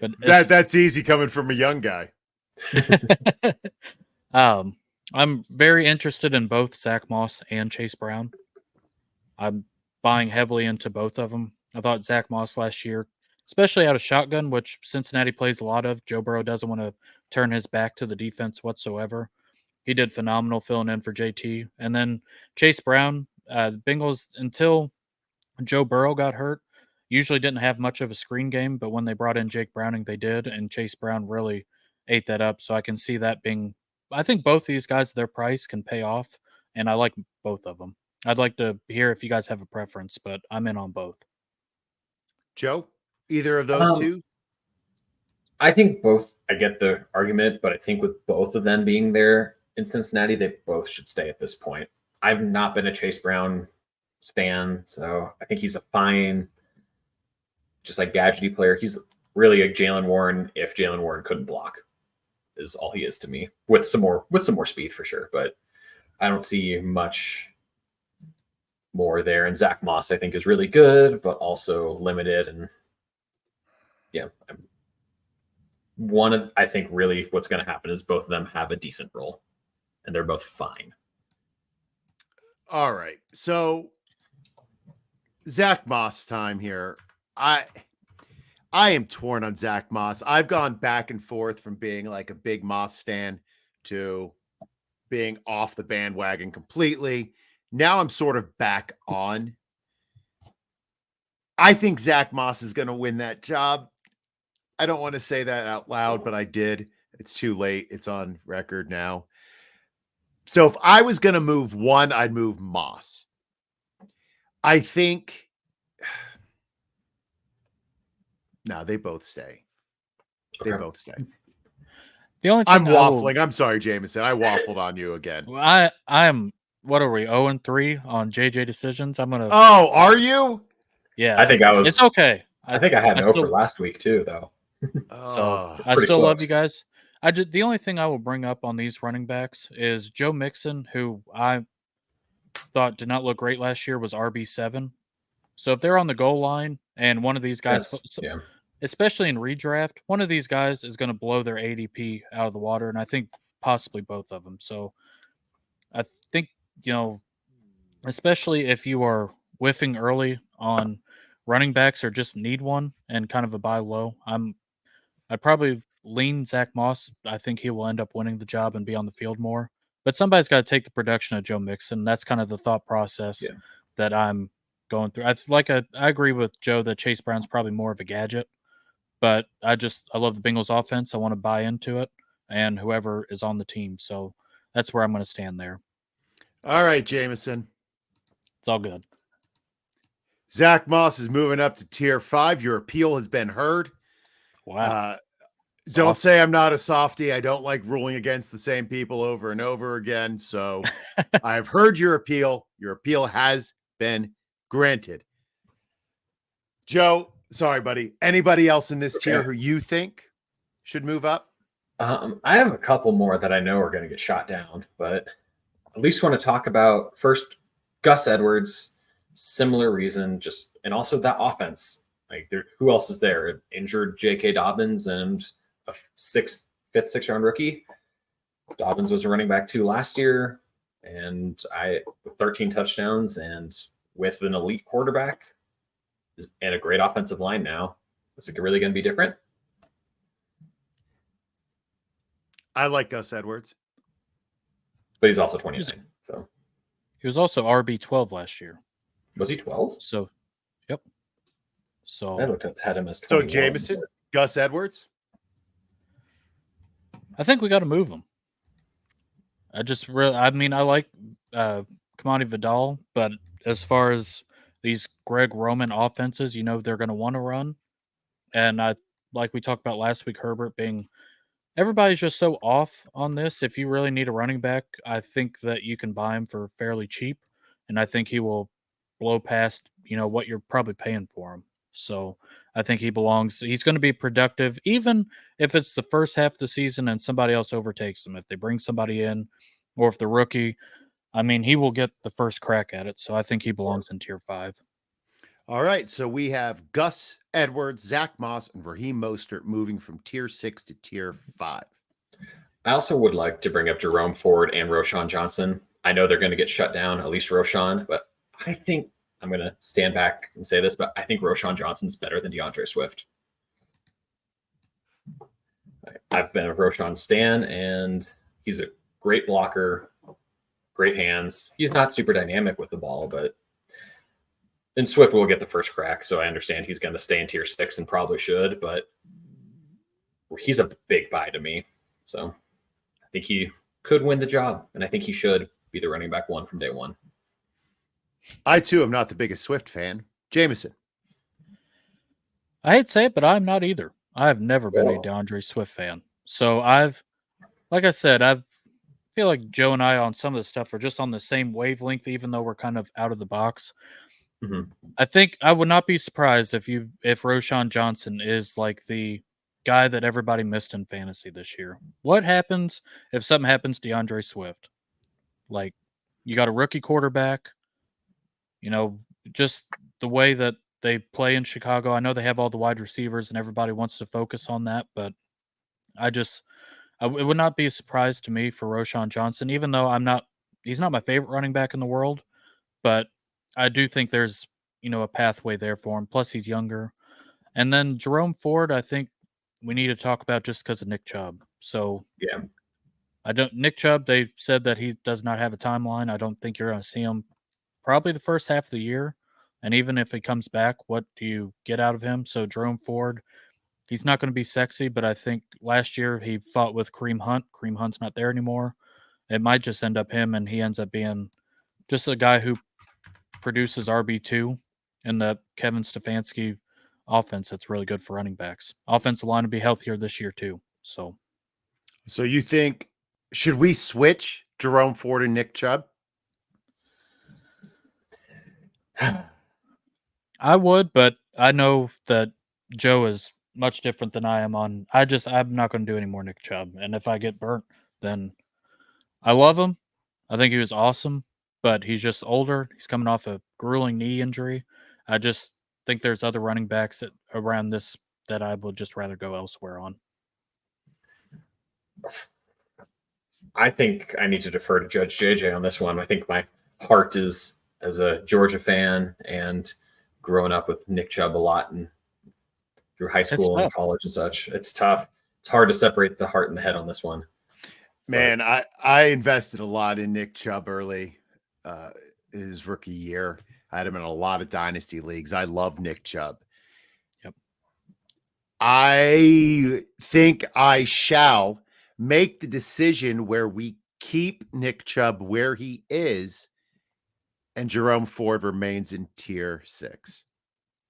But that's easy coming from a young guy. I'm very interested in both Zack Moss and Chase Brown. I'm buying heavily into both of them. I thought Zack Moss last year, especially out of shotgun, which Cincinnati plays a lot of. Joe Burrow doesn't want to turn his back to the defense whatsoever. He did phenomenal filling in for JT. And then Chase Brown, the Bengals, until Joe Burrow got hurt, usually didn't have much of a screen game, but when they brought in Jake Browning, they did, and Chase Brown really ate that up. So I can see that being – I think both these guys, their price can pay off, and I like both of them. I'd like to hear if you guys have a preference, but I'm in on both. Joe, either of those two? I think both. I get the argument, but I think with both of them being there in Cincinnati, they both should stay at this point. I've not been a Chase Brown stan, so I think he's a fine, just like gadgety player. He's really a Jaylen Warren if Jaylen Warren couldn't block, is all he is to me, with some more speed for sure. But I don't see much more there. And Zack Moss, I think, is really good, but also limited. And I think really what's going to happen is both of them have a decent role, and they're both fine. All right, so Zack Moss time here. I am torn on Zack Moss. I've gone back and forth from being like a big Moss stan to being off the bandwagon completely. Now I'm sort of back on. I think Zack Moss is going to win that job. I don't want to say that out loud, but I did. It's too late. It's on record now. So if I was going to move one, I'd move Moss. I think no, they both stay. They both stay. The only thing I'm waffling. I'm sorry, Jameson. I waffled on you again. I'm what are we 0-3 on JJ decisions? I'm gonna. Oh, are you? Yeah, I think I was. It's okay. I think I had no for last week too, though. So I still love you guys. The only thing I will bring up on these running backs is Joe Mixon, who I thought did not look great last year, was RB7. So if they're on the goal line and one of these guys, especially in redraft, one of these guys is going to blow their ADP out of the water. And I think possibly both of them. So I think, especially if you are whiffing early on running backs or just need one and kind of a buy low, I'd probably lean Zack Moss. I think he will end up winning the job and be on the field more. But somebody's got to take the production of Joe Mixon. That's kind of the thought process Yeah. that I'm going through. I agree with Joe that Chase Brown's probably more of a gadget, but I love the Bengals offense. I want to buy into it and whoever is on the team. So that's where I'm going to stand there. All right, Jameson. It's all good. Zack Moss is moving up to tier 5. Your appeal has been heard. Wow. Don't awesome. say I'm not a softie. I don't like ruling against the same people over and over again. So I've heard your appeal. Your appeal has been granted. Joe, sorry, buddy. Anybody else in this tier who you think should move up? I have a couple more that I know are going to get shot down, but at least want to talk about first Gus Edwards. Similar reason, and also that offense. Like, who else is there? An injured J.K. Dobbins and a fifth, sixth round rookie. Dobbins was a running back 2 last year, and with 13 touchdowns and with an elite quarterback and a great offensive line now. Is it really going to be different? I like Gus Edwards. But he's also 29. So he was also RB12 last year. Was he 12? So, yep. So I looked up had him as 21. So Jameson, Gus Edwards. I think we got to move him. I like Kamani Vidal, but as far as these Greg Roman offenses, they're going to want to run. And like we talked about last week, Herbert everybody's just so off on this. If you really need a running back, I think that you can buy him for fairly cheap. And I think he will blow past, what you're probably paying for him. So I think he belongs. He's going to be productive, even if it's the first half of the season and somebody else overtakes him. If they bring somebody in, or if the rookie, he will get the first crack at it. So I think he belongs in tier 5. All right. So we have Gus Edwards, Zack Moss, and Raheem Mostert moving from tier 6 to tier 5. I also would like to bring up Jerome Ford and Roschon Johnson. I know they're going to get shut down, at least Roschon, but I think I'm going to stand back and say this, but I think Roschon Johnson's better than DeAndre Swift. I've been a Roschon stan, and he's a great blocker, great hands. He's not super dynamic with the ball, but and Swift will get the first crack, so I understand he's going to stay in tier 6 and probably should, but he's a big buy to me. So I think he could win the job, and I think he should be the running back 1 from day 1. I, too, am not the biggest Swift fan. Jameson. I hate to say it, but I'm not either. I've never been a DeAndre Swift fan. So like I said, I feel like Joe and I on some of the stuff are just on the same wavelength, even though we're kind of out of the box. Mm-hmm. I think I would not be surprised if Roschon Johnson is like the guy that everybody missed in fantasy this year. What happens if something happens to DeAndre Swift? Like, you got a rookie quarterback, just the way that they play in Chicago. I know they have all the wide receivers and everybody wants to focus on that, but it would not be a surprise to me for Roschon Johnson, even though he's not my favorite running back in the world, but I do think there's, a pathway there for him. Plus he's younger. And then Jerome Ford, I think we need to talk about just because of Nick Chubb. So yeah, Nick Chubb, they said that he does not have a timeline. I don't think you're going to see him probably the first half of the year. And even if he comes back, what do you get out of him? So Jerome Ford, he's not going to be sexy, but I think last year he fought with Kareem Hunt. Kareem Hunt's not there anymore. It might just end up him, and he ends up being just a guy who produces RB2 in the Kevin Stefanski offense that's really good for running backs. Offensive line will be healthier this year too. So you think, should we switch Jerome Ford and Nick Chubb? I would, but I know that Joe is much different than I am on. I'm not going to do any more Nick Chubb. And if I get burnt, then I love him. I think he was awesome, but he's just older. He's coming off a grueling knee injury. I just think there's other running backs around this that I would just rather go elsewhere on. I think I need to defer to Judge JJ on this one. I think my heart is as a Georgia fan and growing up with Nick Chubb a lot and through high It's school and tough. college and such. It's tough. It's hard to separate the heart and the head on this one. Man, I invested a lot in Nick Chubb early in his rookie year. I had him in a lot of dynasty leagues. I love Nick Chubb. Yep. I think I shall make the decision where we keep Nick Chubb where he is and Jerome Ford remains in tier 6.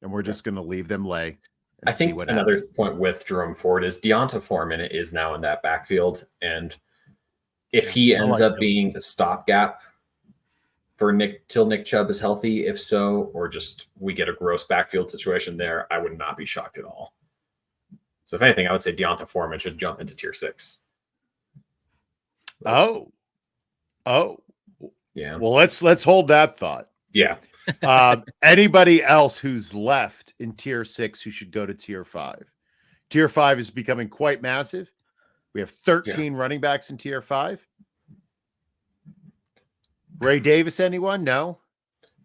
And we're just going to leave them lay. I think another point with Jerome Ford is Deonta Foreman is now in that backfield. And if he ends up being the stopgap for Nick Chubb is healthy, if so, or just we get a gross backfield situation there, I would not be shocked at all. So if anything, I would say Deonta Foreman should jump into tier 6. Oh. Yeah. Well, let's hold that thought. Yeah. Anybody else who's left in tier 6 who should go to tier 5? Tier 5 is becoming quite massive. We have 13 running backs in tier 5. Ray Davis, anyone? No.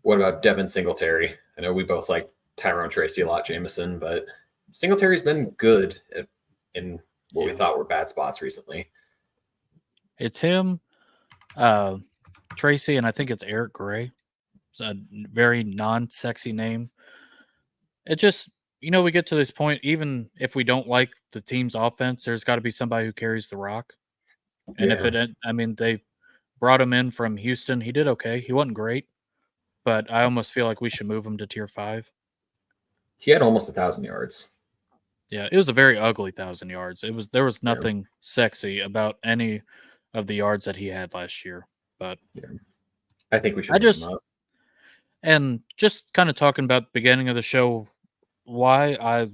What about Devin Singletary? I know we both like Tyrone Tracy a lot, Jameson, but Singletary's been good in what we thought were bad spots recently. It's him, Tracy, and I think it's Eric Gray. It's a very non-sexy name. It just, we get to this point, even if we don't like the team's offense, there's got to be somebody who carries the rock. And if they brought him in from Houston. He did okay. He wasn't great, but I almost feel like we should move him to tier 5. He had almost 1,000 yards. Yeah, it was a very ugly 1,000 yards. There was nothing sexy about any of the yards that he had last year. But I think we should move him up. And just kind of talking about the beginning of the show, why I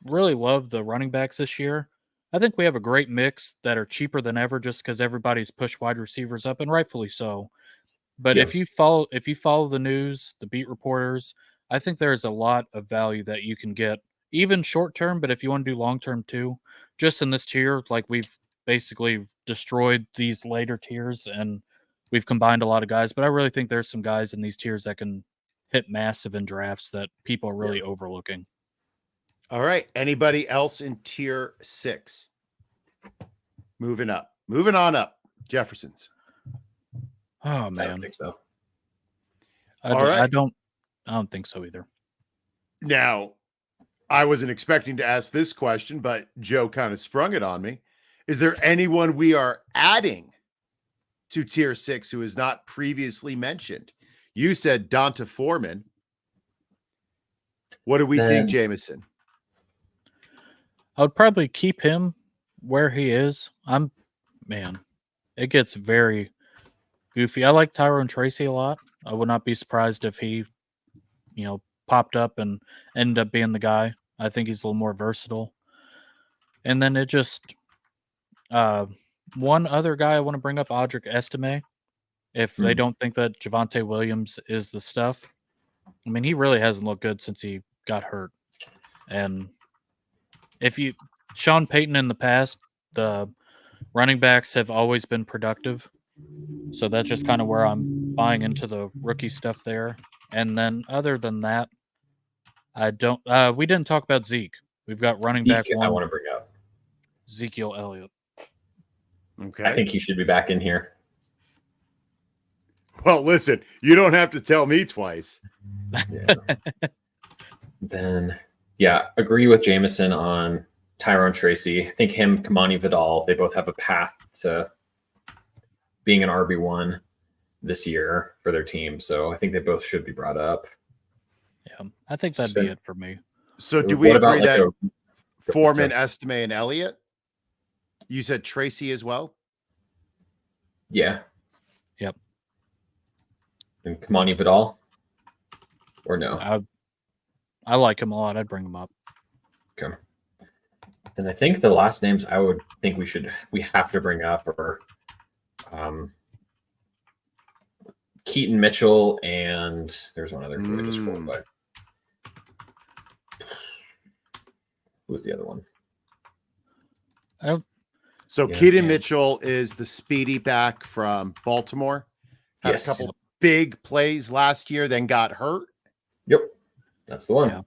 really love the running backs this year. I think we have a great mix that are cheaper than ever just because everybody's pushed wide receivers up, and rightfully so. But if you follow the news, the beat reporters, I think there's a lot of value that you can get, even short term, but if you want to do long term too, just in this tier, like we've basically destroyed these later tiers and we've combined a lot of guys. But I really think there's some guys in these tiers that can hit massive in drafts that people are really overlooking. All right. Anybody else in tier 6? Moving on up. Jefferson's. Oh man. I don't think so. I don't think so either. Now, I wasn't expecting to ask this question, but Joe kind of sprung it on me. Is there anyone we are adding to tier 6 who is not previously mentioned? You said Deonta Foreman. What do we think, Jameson? I would probably keep him where he is. It gets very goofy. I like Tyrone Tracy a lot. I would not be surprised if he, popped up and ended up being the guy. I think he's a little more versatile. And then it just one other guy I want to bring up, Audric Estime. If they don't think that Javonte Williams is the stuff, he really hasn't looked good since he got hurt. And Sean Payton in the past, the running backs have always been productive. So that's just kind of where I'm buying into the rookie stuff there. And then other than that, we didn't talk about Zeke. We've got running back one. I want to bring up Ezekiel Elliott. Okay. I think he should be back in here. Well, listen, you don't have to tell me twice. Yeah. Then, agree with Jameson on Tyrone Tracy. I think him, Kamani Vidal, they both have a path to being an RB1 this year for their team. So I think they both should be brought up. Yeah, I think that'd be it for me. So do we agree that Foreman, Estime, and Elliott? You said Tracy as well? Yeah. Yep. And Kamani Vidal? Or no? I like him a lot. I'd bring him up. Okay. Then I think the last names I would think we have to bring up are Keaton Mitchell, and there's one other who I just rolled by. Who's the other one? So Yeah, Keaton man. Mitchell is the speedy back from Baltimore. Had Yes. a couple big plays last year, then got hurt. Yep. That's the one. Yeah.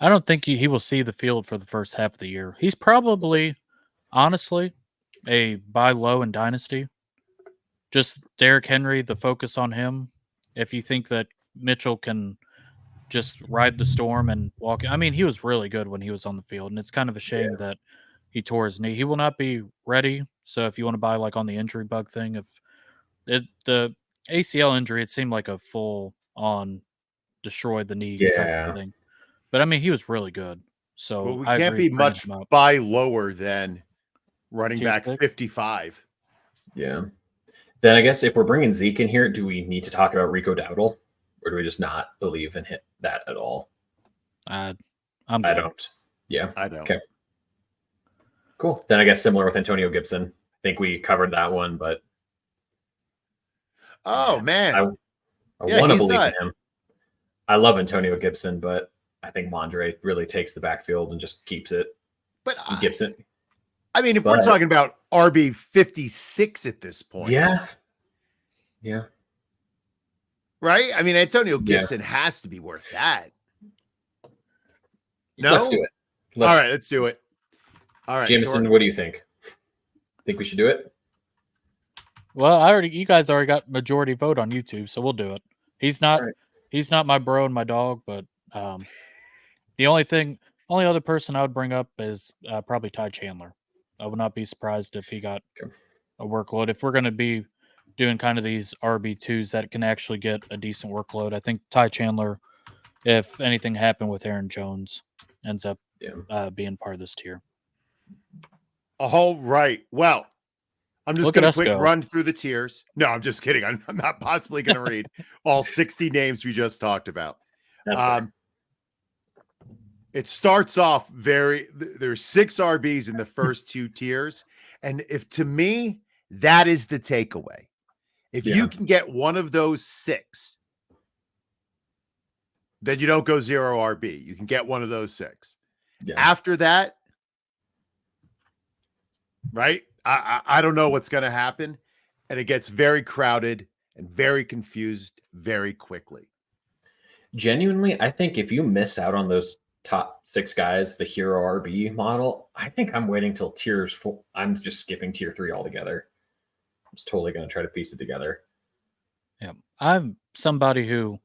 I don't think he will see the field for the first half of the year. He's probably, honestly, a buy low in Dynasty. Just Derrick Henry, the focus on him. If you think that Mitchell can just ride the storm and walk, I mean, he was really good when he was on the field, and it's kind of a shame that he tore his knee. He will not be ready. So if you want to buy like on the injury bug thing, if the ACL injury, it seemed like a full on destroyed the knee kind of thing. But I mean, he was really good. So Well, we I can't agree be bringing much him up. buy lower than running Tier back 6? 55. Yeah. Then I guess if we're bringing Zeke in here, do we need to talk about Rico Dowdle, or do we just not believe in that at all? I don't. Yeah. I don't. Okay. Cool. Then I guess similar with Antonio Gibson. I think we covered that one, but Oh, man. I Yeah, want to he's believe not- in him. I love Antonio Gibson, but I think Rhamondre really takes the backfield and just keeps it. But Gibson. I mean, if we're But- talking about RB 56 at this point, Yeah. right? I mean, Antonio Gibson has to be worth that. No? Let's do it. All right, let's do it. All right, Jameson, what do you think? Think we should do it? Well, you guys already got majority vote on YouTube, so we'll do it. He's not All right. he's not my bro and my dog, but the only other person I would bring up is probably Ty Chandler. I would not be surprised if he got a workload. If we're going to be doing kind of these RB2s that can actually get a decent workload, I think Ty Chandler, if anything happened with Aaron Jones, ends up being part of this tier. All right. Well, I'm just Look at going to us quick go. run through the tiers. No, I'm just kidding. I'm not possibly going to read all 60 names we just talked about. That's fair. It starts off there's 6 RBs in the first 2 tiers. And if to me, that is the takeaway. If you can get one of those 6, then you don't go 0 RB. You can get one of those 6. Yeah. After that, right? I don't know what's going to happen. And it gets very crowded and very confused very quickly. Genuinely, I think if you miss out on those top 6 guys, the hero RB model, I think I'm waiting till tiers 4. I'm just skipping tier 3 altogether. I'm just totally going to try to piece it together. Yeah. I'm somebody who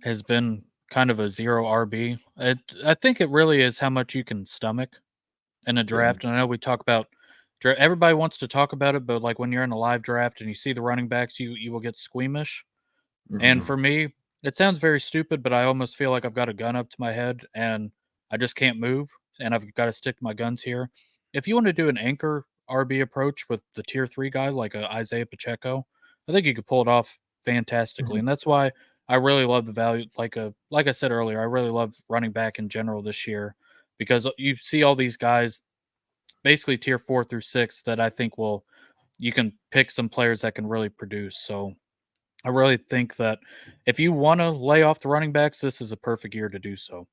has been kind of a 0 RB. I think it really is how much you can stomach in a draft. And I know we talk about everybody wants to talk about it, but like when you're in a live draft and you see the running backs, you will get squeamish. And for me, it sounds very stupid, but I almost feel like I've got a gun up to my head and I just can't move, and I've got to stick to my guns here. If you want to do an anchor RB approach with the tier 3 guy like a Isaiah Pacheco, I think you could pull it off fantastically. And that's why I really love the value. Like I said earlier, I really love running back in general this year, because you see all these guys basically tier 4 through 6 that I think you can pick some players that can really produce. So I really think that if you want to lay off the running backs, this is a perfect year to do so.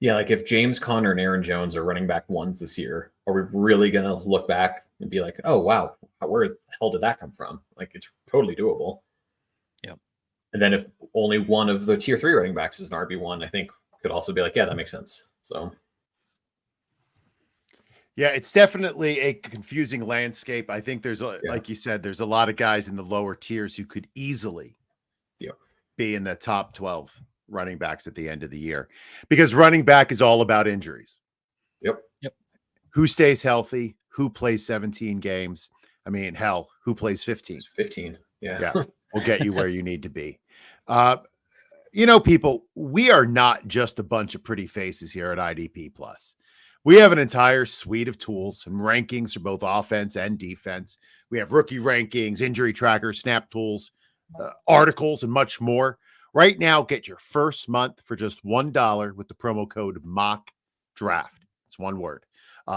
Yeah, like if James Conner and Aaron Jones are running back 1s this year, are we really going to look back and be like, oh, wow, where the hell did that come from? Like, it's totally doable. Yeah. And then if only one of the tier 3 running backs is an RB1, I think could also be like, yeah, that makes sense. So. Yeah, it's definitely a confusing landscape. I think like you said, there's a lot of guys in the lower tiers who could easily be in the top 12 running backs at the end of the year, because running back is all about injuries. Yep. Who stays healthy, who plays 17 games. I mean, hell, who plays 15? It's 15. Yeah. Will get you where you need to be. People, we are not just a bunch of pretty faces here at IDP Plus. We have an entire suite of tools and rankings for both offense and defense. We have rookie rankings, injury trackers, snap tools, articles, and much more. Right now, get your first month for just $1 with the promo code MOCKDRAFT. It's one word.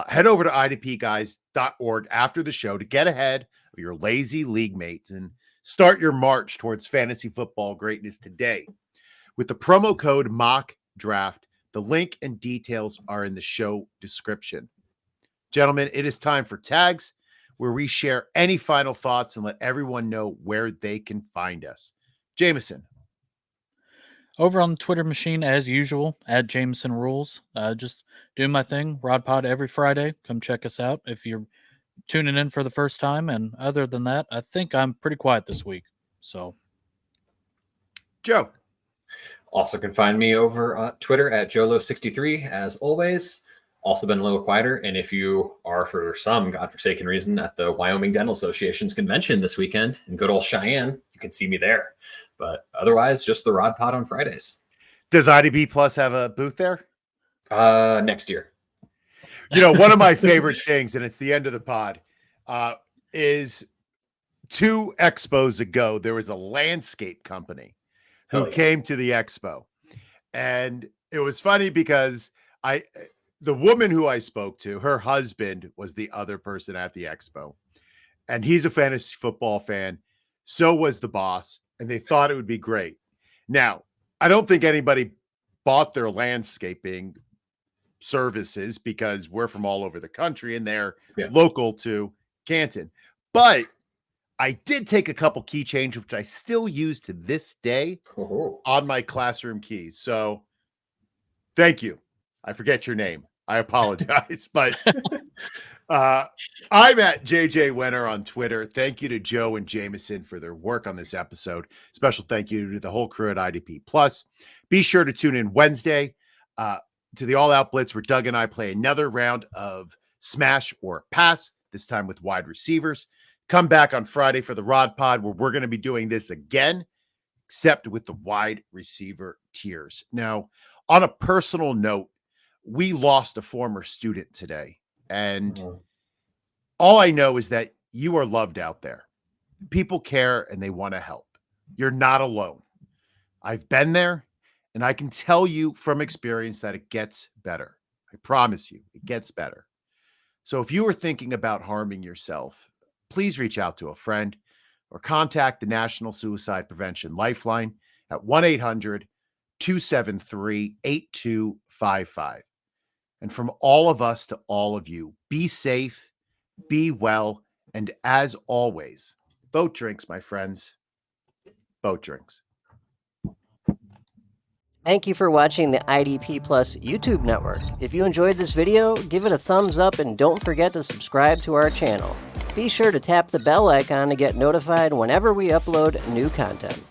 Head over to idpguys.org after the show to get ahead of your lazy league mates and start your march towards fantasy football greatness today. With the promo code MOCKDRAFT, the link and details are in the show description. Gentlemen, it is time for tags, where we share any final thoughts and let everyone know where they can find us. Jameson. Over on the Twitter machine, as usual, at Jameson Rules. Just doing my thing. Rod Pod every Friday. Come check us out if you're tuning in for the first time. And other than that, I think I'm pretty quiet this week. So, Joe. Also can find me over on Twitter at Jolo63, as always. Also been a little quieter. And if you are, for some godforsaken reason, at the Wyoming Dental Association's convention this weekend in good old Cheyenne, you can see me there. But otherwise, just the Rod Pod on Fridays. Does IDP Plus have a booth there? Next year. You know, one of my favorite things, and it's the end of the pod, is 2 expos ago, there was a landscape company who came to the expo. And it was funny because the woman who I spoke to, her husband was the other person at the expo. And he's a fantasy football fan. So was the boss. And they thought it would be great. Now, I don't think anybody bought their landscaping services because we're from all over the country and they're local to Canton. But I did take a couple key changes, which I still use to this day on my classroom keys. So thank you. I forget your name. I apologize. But I'm at JJ Wenner on Twitter. Thank you to Joe and Jameson for their work on this episode. Special thank you to the whole crew at IDP Plus. Be sure to tune in Wednesday to the All Out Blitz, where Doug and I play another round of smash or pass, this time with wide receivers. Come back on Friday for the Rod Pod, where we're going to be doing this again, except with the wide receiver tiers. Now, on a personal note, we lost a former student today. And all I know is that you are loved out there. People care and they want to help. You're not alone. I've been there, and I can tell you from experience that it gets better. I promise you, it gets better. So if you are thinking about harming yourself, please reach out to a friend or contact the National Suicide Prevention Lifeline at 1-800-273-8255. And from all of us to all of you, be safe, be well, and as always, boat drinks, my friends. Boat drinks. Thank you for watching the IDP Plus YouTube network. If you enjoyed this video, give it a thumbs up and don't forget to subscribe to our channel. Be sure to tap the bell icon to get notified whenever we upload new content.